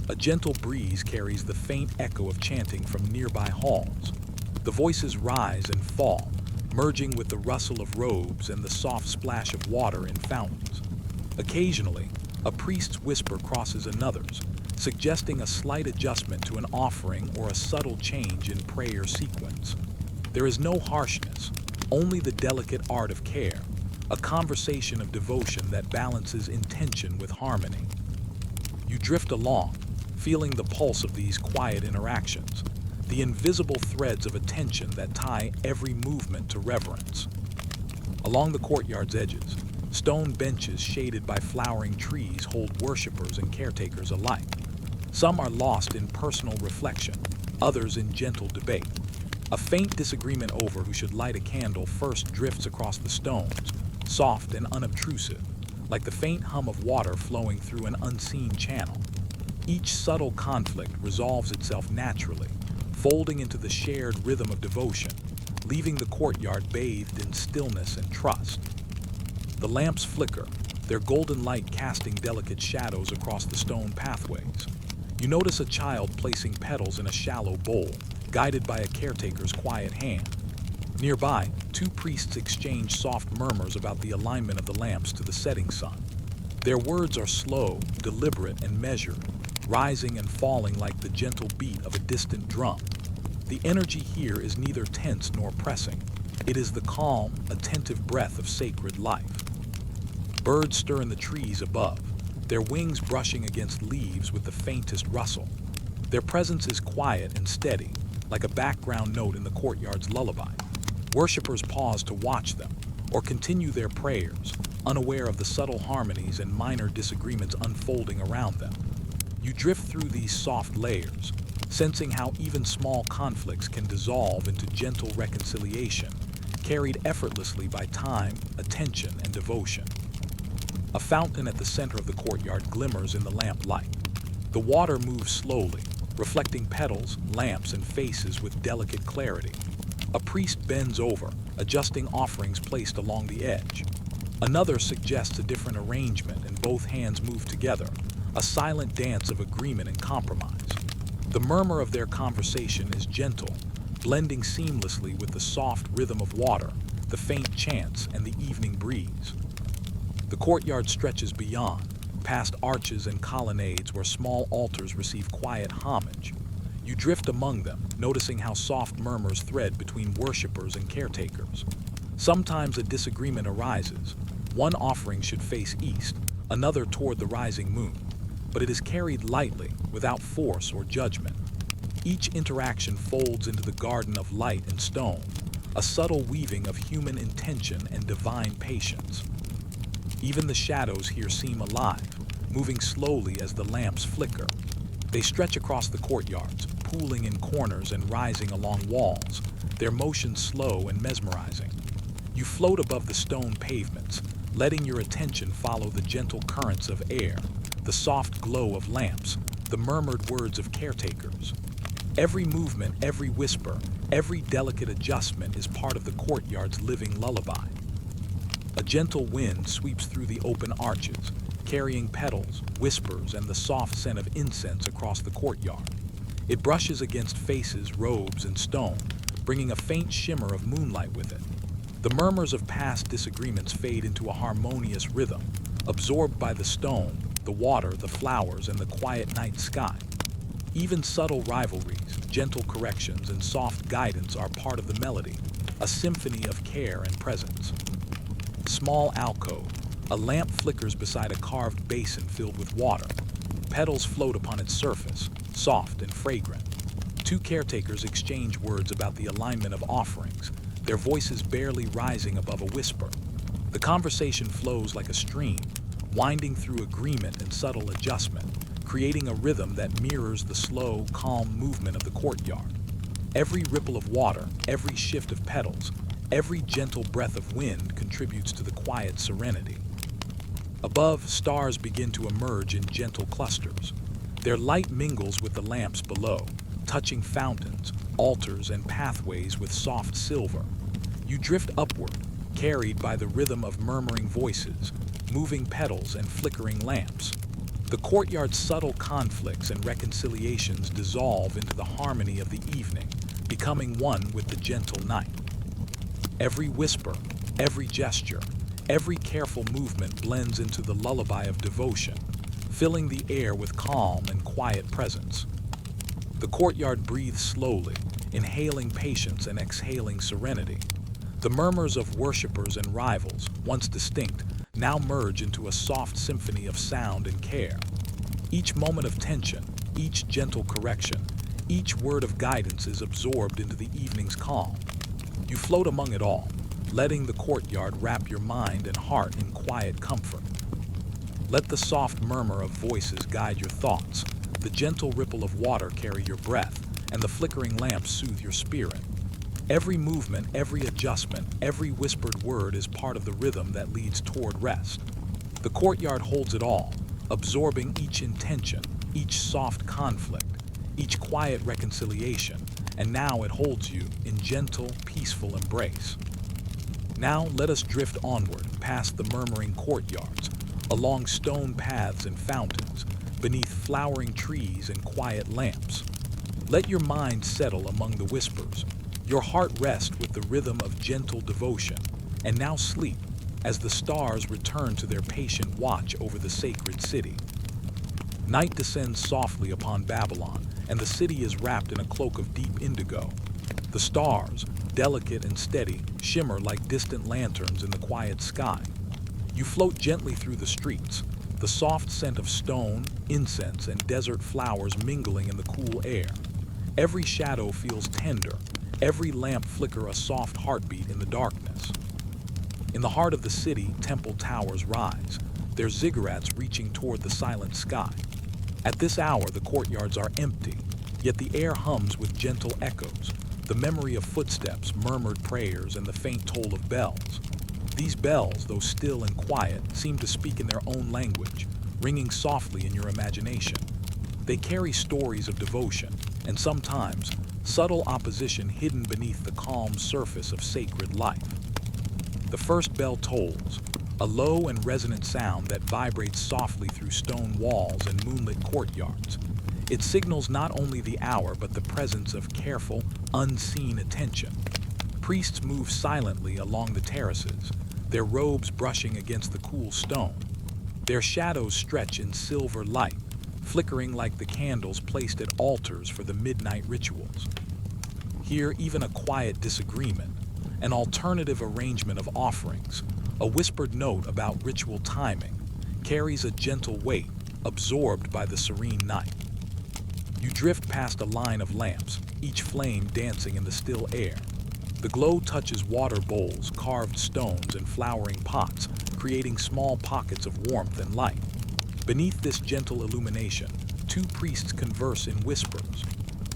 A gentle breeze carries the faint echo of chanting from nearby halls. The voices rise and fall, merging with the rustle of robes and the soft splash of water in fountains. Occasionally, a priest's whisper crosses another's, suggesting a slight adjustment to an offering or a subtle change in prayer sequence. There is no harshness, only the delicate art of care, a conversation of devotion that balances intention with harmony. You drift along, feeling the pulse of these quiet interactions, the invisible threads of attention that tie every movement to reverence. Along the courtyard's edges, stone benches shaded by flowering trees hold worshippers and caretakers alike. Some are lost in personal reflection, others in gentle debate. A faint disagreement over who should light a candle first drifts across the stones, soft and unobtrusive, like the faint hum of water flowing through an unseen channel. Each subtle conflict resolves itself naturally, folding into the shared rhythm of devotion, leaving the courtyard bathed in stillness and trust. The lamps flicker, their golden light casting delicate shadows across the stone pathways. You notice a child placing petals in a shallow bowl, guided by a caretaker's quiet hand. Nearby, two priests exchange soft murmurs about the alignment of the lamps to the setting sun. Their words are slow, deliberate, and measured, rising and falling like the gentle beat of a distant drum. The energy here is neither tense nor pressing. It is the calm, attentive breath of sacred life. Birds stir in the trees above, their wings brushing against leaves with the faintest rustle. Their presence is quiet and steady, like a background note in the courtyard's lullaby. Worshippers pause to watch them, or continue their prayers, unaware of the subtle harmonies and minor disagreements unfolding around them. You drift through these soft layers, sensing how even small conflicts can dissolve into gentle reconciliation, carried effortlessly by time, attention, and devotion. A fountain at the center of the courtyard glimmers in the lamplight. The water moves slowly, reflecting petals, lamps, and faces with delicate clarity. A priest bends over, adjusting offerings placed along the edge. Another suggests a different arrangement, and both hands move together, a silent dance of agreement and compromise. The murmur of their conversation is gentle, blending seamlessly with the soft rhythm of water, the faint chants, and the evening breeze. The courtyard stretches beyond, past arches and colonnades where small altars receive quiet homage. You drift among them, noticing how soft murmurs thread between worshippers and caretakers. Sometimes a disagreement arises. One offering should face east, another toward the rising moon, but it is carried lightly, without force or judgment. Each interaction folds into the garden of light and stone, a subtle weaving of human intention and divine patience. Even the shadows here seem alive, moving slowly as the lamps flicker. They stretch across the courtyards, pooling in corners and rising along walls, their motion slow and mesmerizing. You float above the stone pavements, letting your attention follow the gentle currents of air, the soft glow of lamps, the murmured words of caretakers. Every movement, every whisper, every delicate adjustment is part of the courtyard's living lullaby. A gentle wind sweeps through the open arches, carrying petals, whispers, and the soft scent of incense across the courtyard. It brushes against faces, robes, and stone, bringing a faint shimmer of moonlight with it. The murmurs of past disagreements fade into a harmonious rhythm, absorbed by the stone, the water, the flowers, and the quiet night sky. Even subtle rivalries, gentle corrections, and soft guidance are part of the melody, a symphony of care and presence. Small alcove. A lamp flickers beside a carved basin filled with water. Petals float upon its surface, soft and fragrant. Two caretakers exchange words about the alignment of offerings, their voices barely rising above a whisper. The conversation flows like a stream, winding through agreement and subtle adjustment, creating a rhythm that mirrors the slow, calm movement of the courtyard. Every ripple of water, every shift of petals, every gentle breath of wind contributes to the quiet serenity. Above, stars begin to emerge in gentle clusters. Their light mingles with the lamps below, touching fountains, altars, and pathways with soft silver. You drift upward, carried by the rhythm of murmuring voices, moving petals and flickering lamps. The courtyard's subtle conflicts and reconciliations dissolve into the harmony of the evening, becoming one with the gentle night. Every whisper, every gesture, every careful movement blends into the lullaby of devotion, filling the air with calm and quiet presence. The courtyard breathes slowly, inhaling patience and exhaling serenity. The murmurs of worshippers and rivals, once distinct, now merge into a soft symphony of sound and care. Each moment of tension, each gentle correction, each word of guidance is absorbed into the evening's calm. You float among it all, letting the courtyard wrap your mind and heart in quiet comfort. Let the soft murmur of voices guide your thoughts, the gentle ripple of water carry your breath, and the flickering lamps soothe your spirit. Every movement, every adjustment, every whispered word is part of the rhythm that leads toward rest. The courtyard holds it all, absorbing each intention, each soft conflict, each quiet reconciliation, and now it holds you in gentle, peaceful embrace. Now let us drift onward, past the murmuring courtyards, along stone paths and fountains, beneath flowering trees and quiet lamps. Let your mind settle among the whispers, your heart rest with the rhythm of gentle devotion, and now sleep as the stars return to their patient watch over the sacred city. Night descends softly upon Babylon, and the city is wrapped in a cloak of deep indigo. The stars, delicate and steady, shimmer like distant lanterns in the quiet sky. You float gently through the streets, the soft scent of stone, incense, and desert flowers mingling in the cool air. Every shadow feels tender, every lamp flicker a soft heartbeat in the darkness. In the heart of the city, temple towers rise, their ziggurats reaching toward the silent sky. At this hour, the courtyards are empty, yet the air hums with gentle echoes, the memory of footsteps, murmured prayers, and the faint toll of bells. These bells, though still and quiet, seem to speak in their own language, ringing softly in your imagination. They carry stories of devotion, and sometimes subtle opposition hidden beneath the calm surface of sacred life. The first bell tolls, a low and resonant sound that vibrates softly through stone walls and moonlit courtyards. It signals not only the hour but the presence of careful, unseen attention. Priests move silently along the terraces, their robes brushing against the cool stone. Their shadows stretch in silver light, flickering like the candles placed at altars for the midnight rituals. Here, even a quiet disagreement, an alternative arrangement of offerings, a whispered note about ritual timing, carries a gentle weight, absorbed by the serene night. You drift past a line of lamps, each flame dancing in the still air. The glow touches water bowls, carved stones, and flowering pots, creating small pockets of warmth and light. Beneath this gentle illumination, two priests converse in whispers.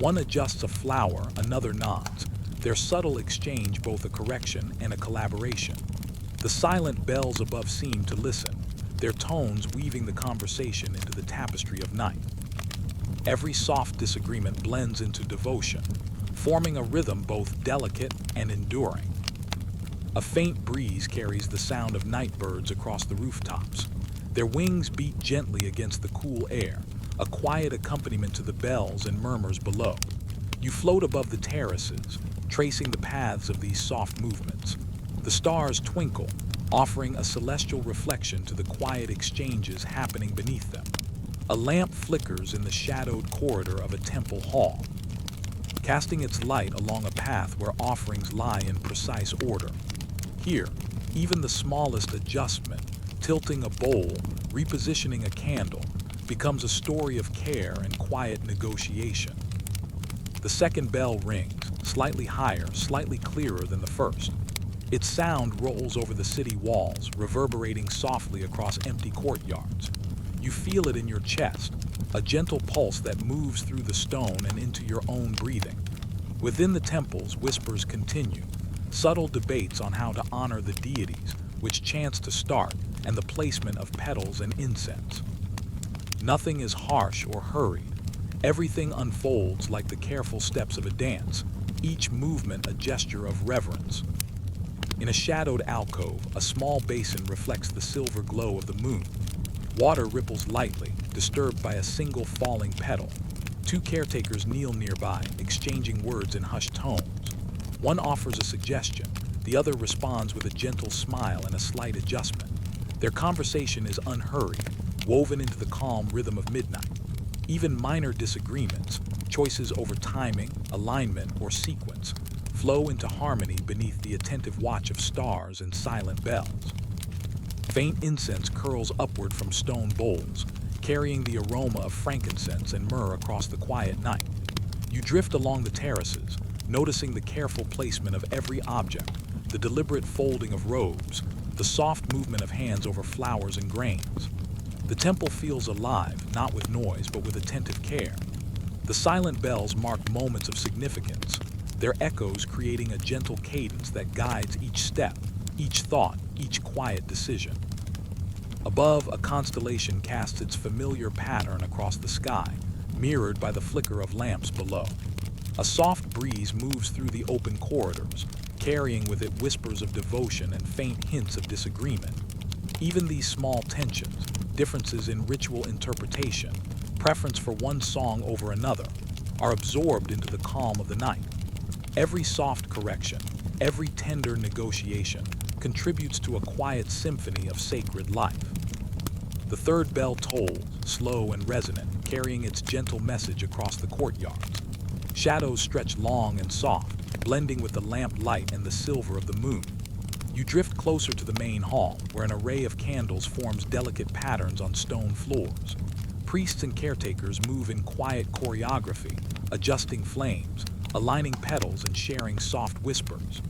One adjusts a flower, another nods, their subtle exchange both a correction and a collaboration. The silent bells above seem to listen, their tones weaving the conversation into the tapestry of night. Every soft disagreement blends into devotion, forming a rhythm both delicate and enduring. A faint breeze carries the sound of night birds across the rooftops. Their wings beat gently against the cool air, a quiet accompaniment to the bells and murmurs below. You float above the terraces, tracing the paths of these soft movements. The stars twinkle, offering a celestial reflection to the quiet exchanges happening beneath them. A lamp flickers in the shadowed corridor of a temple hall, casting its light along a path where offerings lie in precise order. Here, even the smallest adjustment, tilting a bowl, repositioning a candle, becomes a story of care and quiet negotiation. The second bell rings, slightly higher, slightly clearer than the first. Its sound rolls over the city walls, reverberating softly across empty courtyards. You feel it in your chest, a gentle pulse that moves through the stone and into your own breathing. Within the temples, whispers continue, subtle debates on how to honor the deities, which chants to start, and the placement of petals and incense. Nothing is harsh or hurried. Everything unfolds like the careful steps of a dance, each movement a gesture of reverence. In a shadowed alcove, a small basin reflects the silver glow of the moon. Water ripples lightly, disturbed by a single falling petal. Two caretakers kneel nearby, exchanging words in hushed tones. One offers a suggestion, the other responds with a gentle smile and a slight adjustment. Their conversation is unhurried, woven into the calm rhythm of midnight. Even minor disagreements, choices over timing, alignment, or sequence, flow into harmony beneath the attentive watch of stars and silent bells. Faint incense curls upward from stone bowls, carrying the aroma of frankincense and myrrh across the quiet night. You drift along the terraces, noticing the careful placement of every object, the deliberate folding of robes, the soft movement of hands over flowers and grains. The temple feels alive, not with noise, but with attentive care. The silent bells mark moments of significance, their echoes creating a gentle cadence that guides each step, each thought, each quiet decision. Above, a constellation casts its familiar pattern across the sky, mirrored by the flicker of lamps below. A soft breeze moves through the open corridors, carrying with it whispers of devotion and faint hints of disagreement. Even these small tensions, differences in ritual interpretation, preference for one song over another, are absorbed into the calm of the night. Every soft correction, every tender negotiation, contributes to a quiet symphony of sacred life. The third bell tolls, slow and resonant, carrying its gentle message across the courtyards. Shadows stretch long and soft, blending with the lamp light and the silver of the moon. You drift closer to the main hall, where an array of candles forms delicate patterns on stone floors. Priests and caretakers move in quiet choreography, adjusting flames, aligning petals and sharing soft whispers.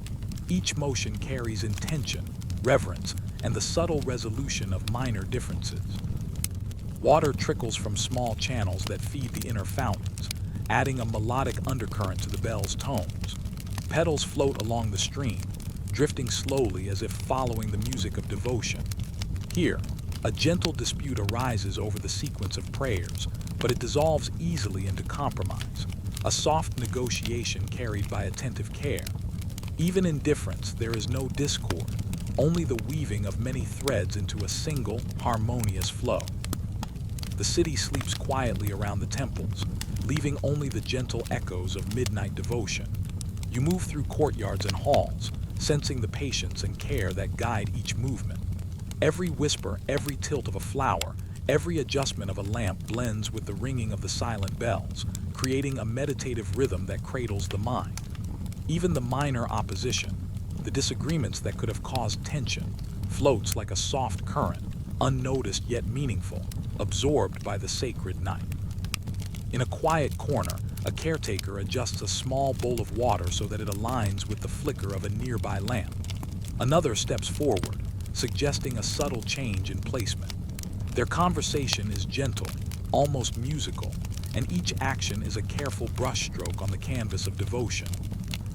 Each motion carries intention, reverence, and the subtle resolution of minor differences. Water trickles from small channels that feed the inner fountains, adding a melodic undercurrent to the bell's tones. Petals float along the stream, drifting slowly as if following the music of devotion. Here, a gentle dispute arises over the sequence of prayers, but it dissolves easily into compromise, a soft negotiation carried by attentive care. Even in difference, there is no discord, only the weaving of many threads into a single, harmonious flow. The city sleeps quietly around the temples, leaving only the gentle echoes of midnight devotion. You move through courtyards and halls, sensing the patience and care that guide each movement. Every whisper, every tilt of a flower, every adjustment of a lamp blends with the ringing of the silent bells, creating a meditative rhythm that cradles the mind. Even the minor opposition, the disagreements that could have caused tension, floats like a soft current, unnoticed yet meaningful, absorbed by the sacred night. In a quiet corner, a caretaker adjusts a small bowl of water so that it aligns with the flicker of a nearby lamp. Another steps forward, suggesting a subtle change in placement. Their conversation is gentle, almost musical, and each action is a careful brushstroke on the canvas of devotion.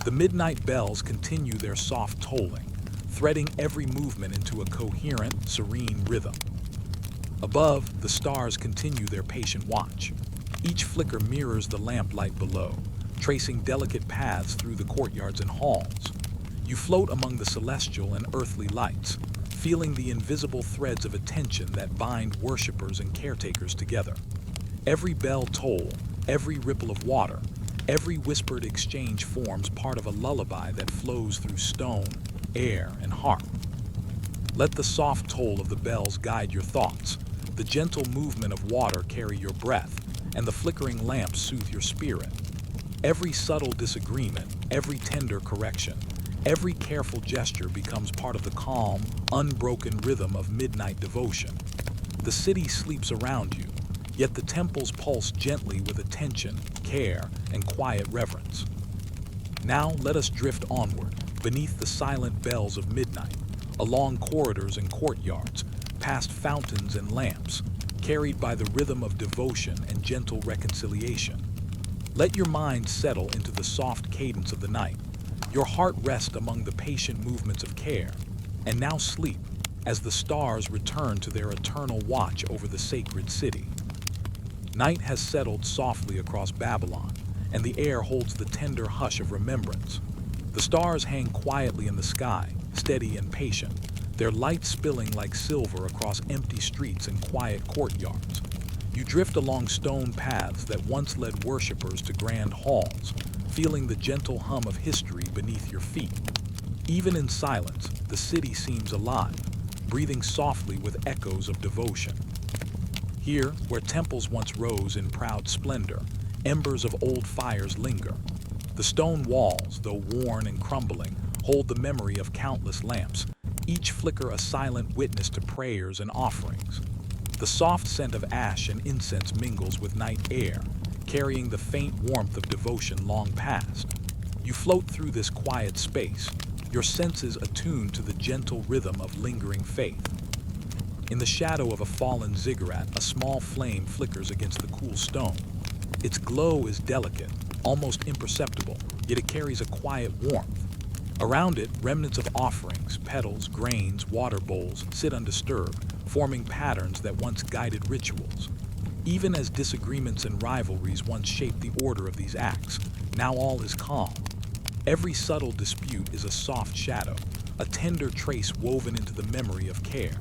The midnight bells continue their soft tolling, threading every movement into a coherent, serene rhythm. Above, the stars continue their patient watch. Each flicker mirrors the lamplight below, tracing delicate paths through the courtyards and halls. You float among the celestial and earthly lights, feeling the invisible threads of attention that bind worshippers and caretakers together. Every bell toll, every ripple of water, every whispered exchange forms part of a lullaby that flows through stone, air, and harp. Let the soft toll of the bells guide your thoughts, the gentle movement of water carry your breath, and the flickering lamps soothe your spirit. Every subtle disagreement, every tender correction, every careful gesture becomes part of the calm, unbroken rhythm of midnight devotion. The city sleeps around you, yet the temples pulse gently with attention, care, and quiet reverence. Now let us drift onward, beneath the silent bells of midnight, along corridors and courtyards, past fountains and lamps, carried by the rhythm of devotion and gentle reconciliation. Let your mind settle into the soft cadence of the night, your heart rest among the patient movements of care, and now sleep as the stars return to their eternal watch over the sacred city. Night has settled softly across Babylon, and the air holds the tender hush of remembrance. The stars hang quietly in the sky, steady and patient, their light spilling like silver across empty streets and quiet courtyards. You drift along stone paths that once led worshippers to grand halls, feeling the gentle hum of history beneath your feet. Even in silence, the city seems alive, breathing softly with echoes of devotion. Here, where temples once rose in proud splendor, embers of old fires linger. The stone walls, though worn and crumbling, hold the memory of countless lamps, each flicker a silent witness to prayers and offerings. The soft scent of ash and incense mingles with night air, carrying the faint warmth of devotion long past. You float through this quiet space, your senses attuned to the gentle rhythm of lingering faith. In the shadow of a fallen ziggurat, a small flame flickers against the cool stone. Its glow is delicate, almost imperceptible, yet it carries a quiet warmth. Around it, remnants of offerings, petals, grains, water bowls sit undisturbed, forming patterns that once guided rituals. Even as disagreements and rivalries once shaped the order of these acts, now all is calm. Every subtle dispute is a soft shadow, a tender trace woven into the memory of care.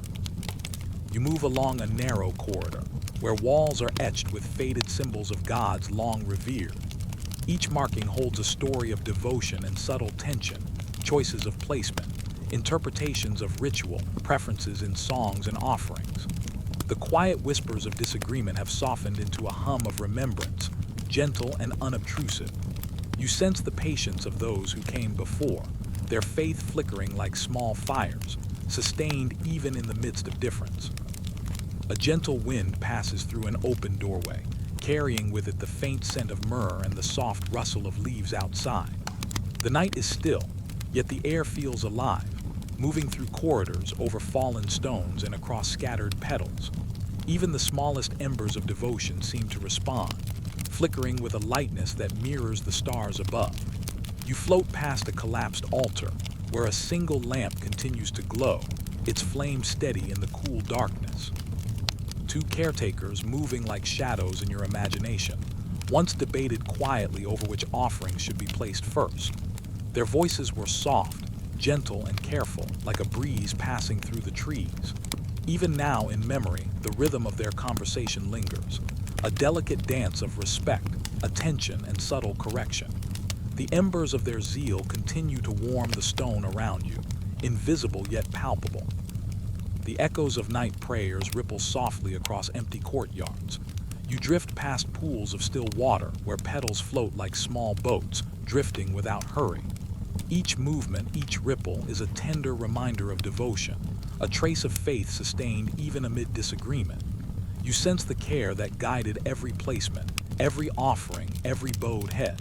You move along a narrow corridor, where walls are etched with faded symbols of gods long revered. Each marking holds a story of devotion and subtle tension, choices of placement, interpretations of ritual, preferences in songs and offerings. The quiet whispers of disagreement have softened into a hum of remembrance, gentle and unobtrusive. You sense the patience of those who came before, their faith flickering like small fires, sustained even in the midst of difference. A gentle wind passes through an open doorway, carrying with it the faint scent of myrrh and the soft rustle of leaves outside. The night is still, yet the air feels alive, moving through corridors over fallen stones and across scattered petals. Even the smallest embers of devotion seem to respond, flickering with a lightness that mirrors the stars above. You float past a collapsed altar, where a single lamp continues to glow, its flame steady in the cool darkness. Two caretakers moving like shadows in your imagination, once debated quietly over which offerings should be placed first. Their voices were soft, gentle and careful, like a breeze passing through the trees. Even now, in memory, the rhythm of their conversation lingers, a delicate dance of respect, attention, and subtle correction. The embers of their zeal continue to warm the stone around you, invisible yet palpable. The echoes of night prayers ripple softly across empty courtyards. You drift past pools of still water where petals float like small boats, drifting without hurry. Each movement, each ripple is a tender reminder of devotion, a trace of faith sustained even amid disagreement. You sense the care that guided every placement, every offering, every bowed head.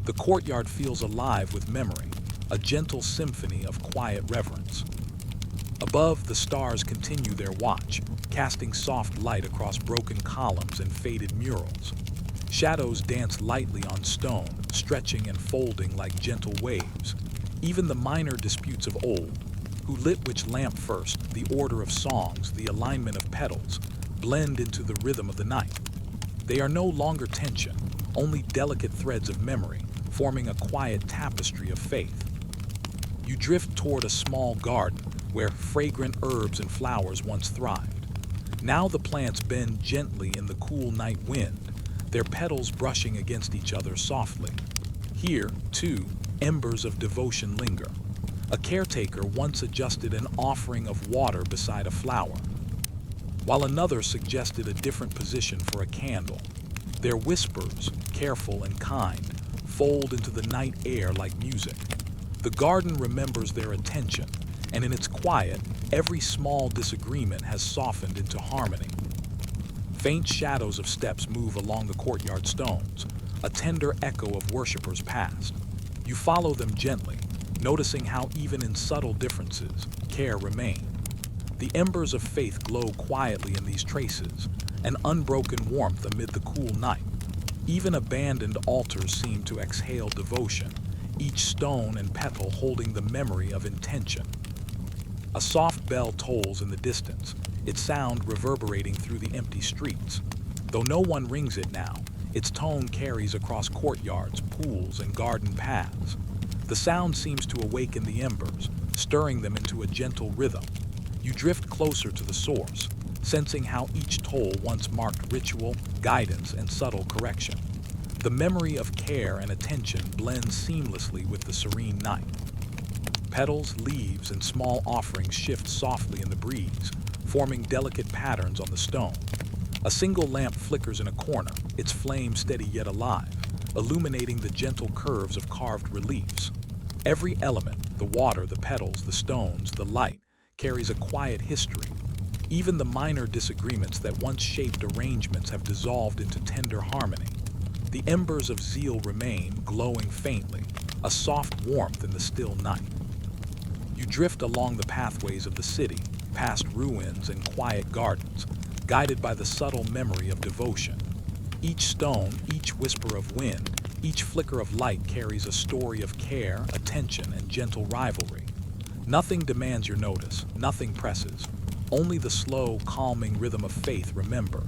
The courtyard feels alive with memory, a gentle symphony of quiet reverence. Above, the stars continue their watch, casting soft light across broken columns and faded murals. Shadows dance lightly on stone, stretching and folding like gentle waves. Even the minor disputes of old, who lit which lamp first, the order of songs, the alignment of petals, blend into the rhythm of the night. They are no longer tension, only delicate threads of memory, forming a quiet tapestry of faith. You drift toward a small garden where fragrant herbs and flowers once thrived. Now the plants bend gently in the cool night wind, their petals brushing against each other softly. Here, too, embers of devotion linger. A caretaker once adjusted an offering of water beside a flower, while another suggested a different position for a candle. Their whispers, careful and kind, fold into the night air like music. The garden remembers their attention, and in its quiet, every small disagreement has softened into harmony. Faint shadows of steps move along the courtyard stones, a tender echo of worshippers past. You follow them gently, noticing how even in subtle differences, care remains. The embers of faith glow quietly in these traces, an unbroken warmth amid the cool night. Even abandoned altars seem to exhale devotion, each stone and petal holding the memory of intention. A soft bell tolls in the distance, its sound reverberating through the empty streets. Though no one rings it now, its tone carries across courtyards, pools, and garden paths. The sound seems to awaken the embers, stirring them into a gentle rhythm. You drift closer to the source, sensing how each toll once marked ritual, guidance, and subtle correction. The memory of care and attention blends seamlessly with the serene night. Petals, leaves, and small offerings shift softly in the breeze, forming delicate patterns on the stone. A single lamp flickers in a corner, its flame steady yet alive, illuminating the gentle curves of carved reliefs. Every element, the water, the petals, the stones, the light, carries a quiet history. Even the minor disagreements that once shaped arrangements have dissolved into tender harmony. The embers of zeal remain, glowing faintly, a soft warmth in the still night. You drift along the pathways of the city, past ruins and quiet gardens, guided by the subtle memory of devotion. Each stone, each whisper of wind, each flicker of light carries a story of care, attention, and gentle rivalry. Nothing demands your notice, nothing presses. Only the slow, calming rhythm of faith remember.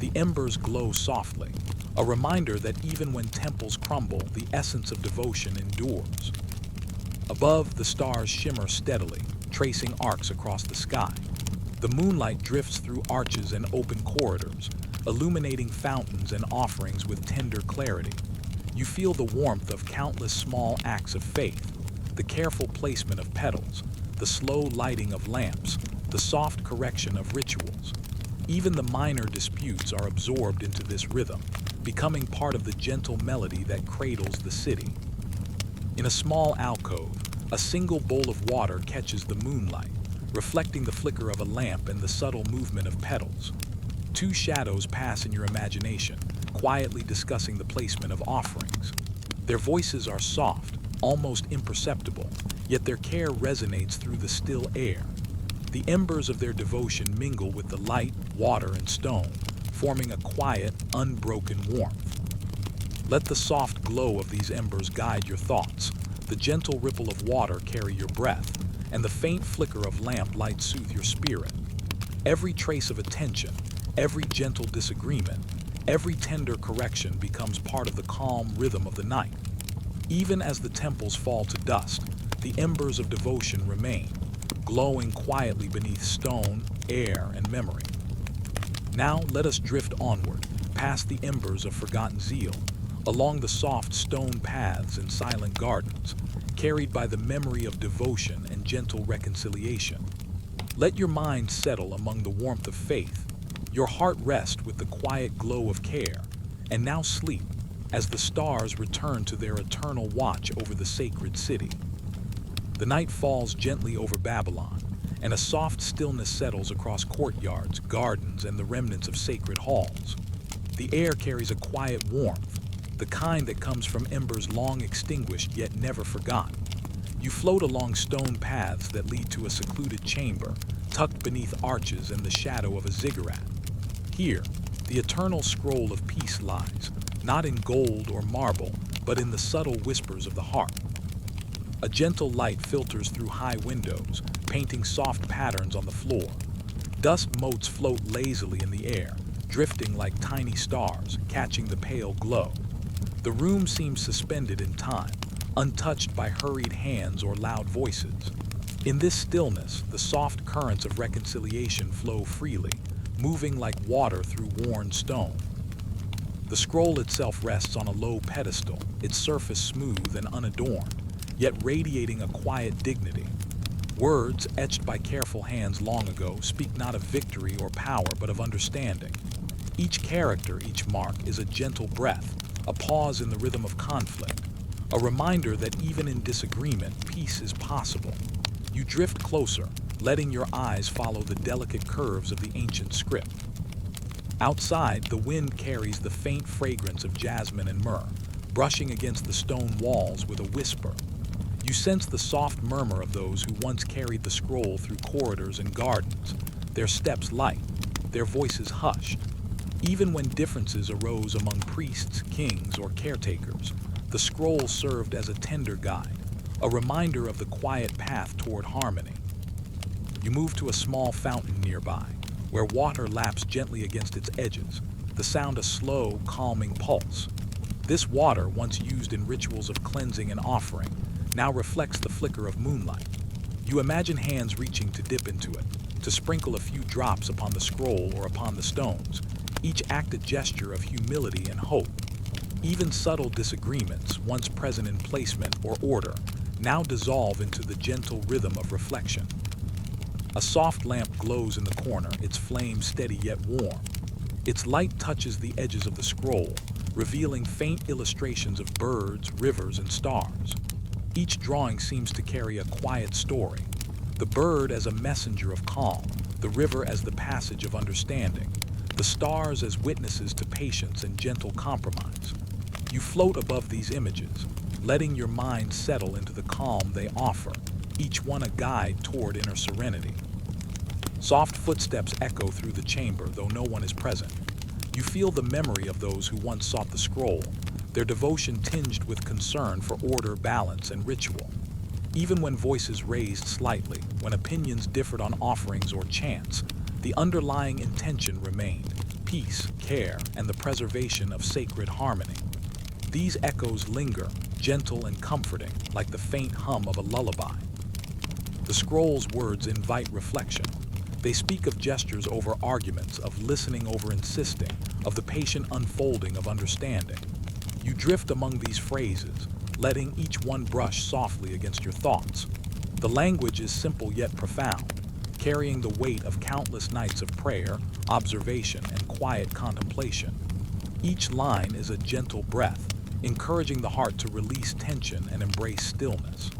The embers glow softly, a reminder that even when temples crumble, the essence of devotion endures. Above, the stars shimmer steadily, tracing arcs across the sky. The moonlight drifts through arches and open corridors, illuminating fountains and offerings with tender clarity. You feel the warmth of countless small acts of faith, the careful placement of petals, the slow lighting of lamps, the soft correction of rituals. Even the minor disputes are absorbed into this rhythm, becoming part of the gentle melody that cradles the city. In a small alcove, a single bowl of water catches the moonlight, reflecting the flicker of a lamp and the subtle movement of petals. Two shadows pass in your imagination, quietly discussing the placement of offerings. Their voices are soft, almost imperceptible, yet their care resonates through the still air. The embers of their devotion mingle with the light, water, and stone, forming a quiet, unbroken warmth. Let the soft glow of these embers guide your thoughts, the gentle ripple of water carry your breath, and the faint flicker of lamp light soothe your spirit. Every trace of attention, every gentle disagreement, every tender correction becomes part of the calm rhythm of the night. Even as the temples fall to dust, the embers of devotion remain, glowing quietly beneath stone, air, and memory. Now let us drift onward, past the embers of forgotten zeal, along the soft stone paths and silent gardens, carried by the memory of devotion and gentle reconciliation. Let your mind settle among the warmth of faith, your heart rest with the quiet glow of care, and now sleep as the stars return to their eternal watch over the sacred city. The night falls gently over Babylon, and a soft stillness settles across courtyards, gardens, and the remnants of sacred halls. The air carries a quiet warmth, the kind that comes from embers long extinguished yet never forgotten. You float along stone paths that lead to a secluded chamber, tucked beneath arches in the shadow of a ziggurat. Here, the eternal scroll of peace lies, not in gold or marble, but in the subtle whispers of the heart. A gentle light filters through high windows, painting soft patterns on the floor. Dust motes float lazily in the air, drifting like tiny stars, catching the pale glow. The room seems suspended in time, untouched by hurried hands or loud voices. In this stillness, the soft currents of reconciliation flow freely, moving like water through worn stone. The scroll itself rests on a low pedestal, its surface smooth and unadorned, yet radiating a quiet dignity. Words, etched by careful hands long ago, speak not of victory or power, but of understanding. Each character, each mark, is a gentle breath, a pause in the rhythm of conflict, a reminder that even in disagreement, peace is possible. You drift closer, letting your eyes follow the delicate curves of the ancient script. Outside, the wind carries the faint fragrance of jasmine and myrrh, brushing against the stone walls with a whisper. You sense the soft murmur of those who once carried the scroll through corridors and gardens, their steps light, their voices hushed. Even when differences arose among priests, kings, or caretakers, the scroll served as a tender guide, a reminder of the quiet path toward harmony. You move to a small fountain nearby, where water laps gently against its edges, the sound a slow, calming pulse. This water, once used in rituals of cleansing and offering, now reflects the flicker of moonlight. You imagine hands reaching to dip into it, to sprinkle a few drops upon the scroll or upon the stones, each act a gesture of humility and hope. Even subtle disagreements, once present in placement or order, now dissolve into the gentle rhythm of reflection. A soft lamp glows in the corner, its flame steady yet warm. Its light touches the edges of the scroll, revealing faint illustrations of birds, rivers, and stars. Each drawing seems to carry a quiet story, the bird as a messenger of calm, the river as the passage of understanding, the stars as witnesses to patience and gentle compromise. You float above these images, letting your mind settle into the calm they offer, each one a guide toward inner serenity. Soft footsteps echo through the chamber, though no one is present. You feel the memory of those who once sought the scroll, their devotion tinged with concern for order, balance, and ritual. Even when voices raised slightly, when opinions differed on offerings or chants, the underlying intention remained: peace, care, and the preservation of sacred harmony. These echoes linger, gentle and comforting, like the faint hum of a lullaby. The scroll's words invite reflection. They speak of gestures over arguments, of listening over insisting, of the patient unfolding of understanding. You drift among these phrases, letting each one brush softly against your thoughts. The language is simple yet profound, carrying the weight of countless nights of prayer, observation, and quiet contemplation. Each line is a gentle breath, encouraging the heart to release tension and embrace stillness.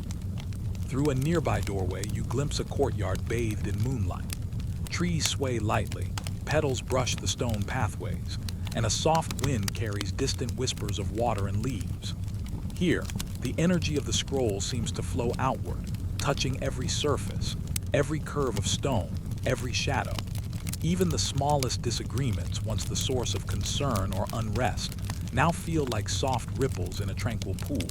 Through a nearby doorway, you glimpse a courtyard bathed in moonlight. Trees sway lightly, petals brush the stone pathways, and a soft wind carries distant whispers of water and leaves. Here, the energy of the scroll seems to flow outward, touching every surface, every curve of stone, every shadow. Even the smallest disagreements, once the source of concern or unrest, now feel like soft ripples in a tranquil pool.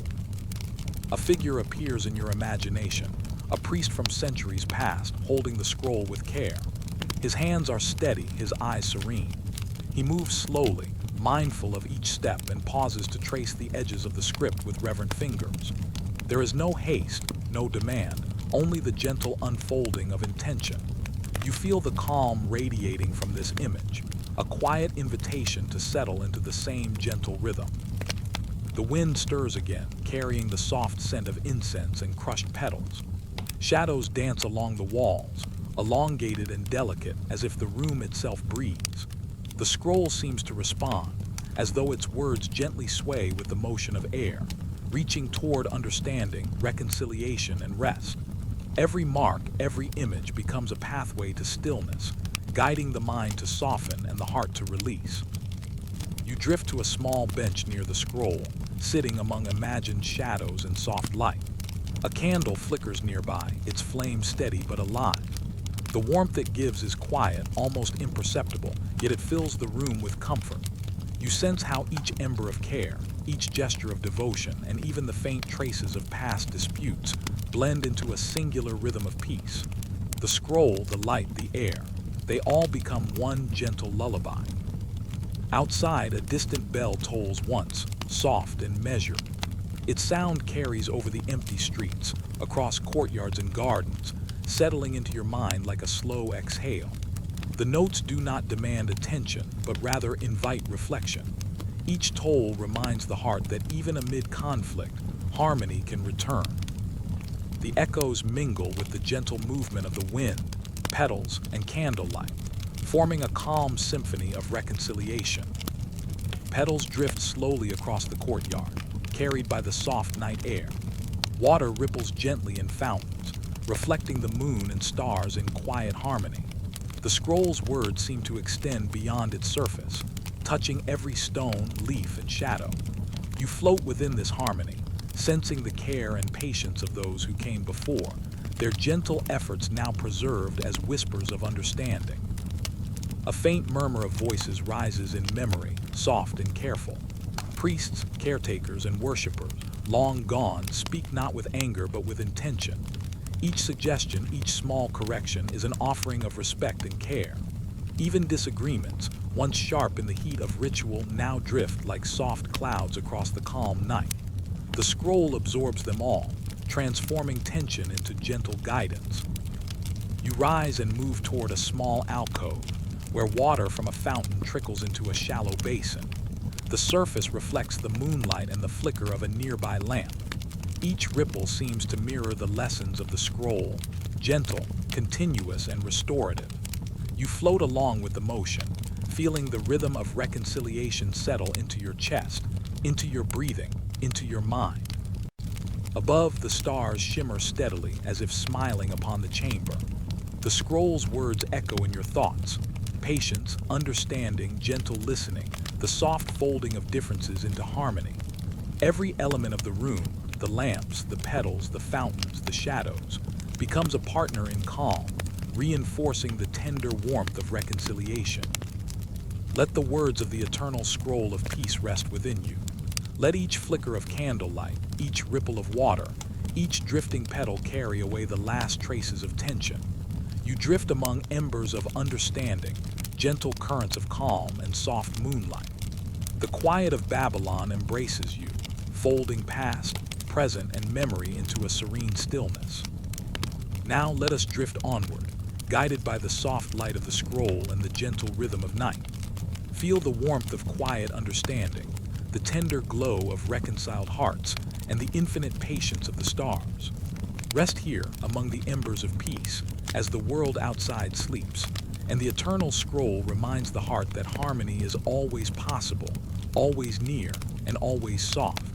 A figure appears in your imagination, a priest from centuries past, holding the scroll with care. His hands are steady, his eyes serene. He moves slowly, mindful of each step, and pauses to trace the edges of the script with reverent fingers. There is no haste, no demand, only the gentle unfolding of intention. You feel the calm radiating from this image, a quiet invitation to settle into the same gentle rhythm. The wind stirs again, carrying the soft scent of incense and crushed petals. Shadows dance along the walls, elongated and delicate, as if the room itself breathes. The scroll seems to respond, as though its words gently sway with the motion of air, reaching toward understanding, reconciliation, and rest. Every mark, every image becomes a pathway to stillness, guiding the mind to soften and the heart to release. You drift to a small bench near the scroll, sitting among imagined shadows and soft light. A candle flickers nearby, its flame steady but alive. The warmth it gives is quiet, almost imperceptible, yet it fills the room with comfort. You sense how each ember of care, each gesture of devotion, and even the faint traces of past disputes blend into a singular rhythm of peace. The scroll, the light, the air, they all become one gentle lullaby. Outside, a distant bell tolls once, soft and measured. Its sound carries over the empty streets, across courtyards and gardens, settling into your mind like a slow exhale. The notes do not demand attention, but rather invite reflection. Each toll reminds the heart that even amid conflict, harmony can return. The echoes mingle with the gentle movement of the wind, petals, and candlelight, forming a calm symphony of reconciliation. Petals drift slowly across the courtyard, carried by the soft night air. Water ripples gently in fountains, reflecting the moon and stars in quiet harmony. The scroll's words seem to extend beyond its surface, touching every stone, leaf, and shadow. You float within this harmony, sensing the care and patience of those who came before, their gentle efforts now preserved as whispers of understanding. A faint murmur of voices rises in memory, soft and careful. Priests, caretakers, and worshippers, long gone, speak not with anger but with intention. Each suggestion, each small correction is an offering of respect and care. Even disagreements, once sharp in the heat of ritual, now drift like soft clouds across the calm night. The scroll absorbs them all, transforming tension into gentle guidance. You rise and move toward a small alcove, where water from a fountain trickles into a shallow basin. The surface reflects the moonlight and the flicker of a nearby lamp. Each ripple seems to mirror the lessons of the scroll, gentle, continuous, and restorative. You float along with the motion, feeling the rhythm of reconciliation settle into your chest, into your breathing, into your mind. Above, the stars shimmer steadily as if smiling upon the chamber. The scroll's words echo in your thoughts: patience, understanding, gentle listening, the soft folding of differences into harmony. Every element of the room, the lamps, the petals, the fountains, the shadows, becomes a partner in calm, reinforcing the tender warmth of reconciliation. Let the words of the eternal scroll of peace rest within you. Let each flicker of candlelight, each ripple of water, each drifting petal carry away the last traces of tension. You drift among embers of understanding, gentle currents of calm and soft moonlight. The quiet of Babylon embraces you, folding past, present, and memory into a serene stillness. Now let us drift onward, guided by the soft light of the scroll and the gentle rhythm of night. Feel the warmth of quiet understanding, the tender glow of reconciled hearts, and the infinite patience of the stars. Rest here among the embers of peace as the world outside sleeps, and the eternal scroll reminds the heart that harmony is always possible, always near, and always soft.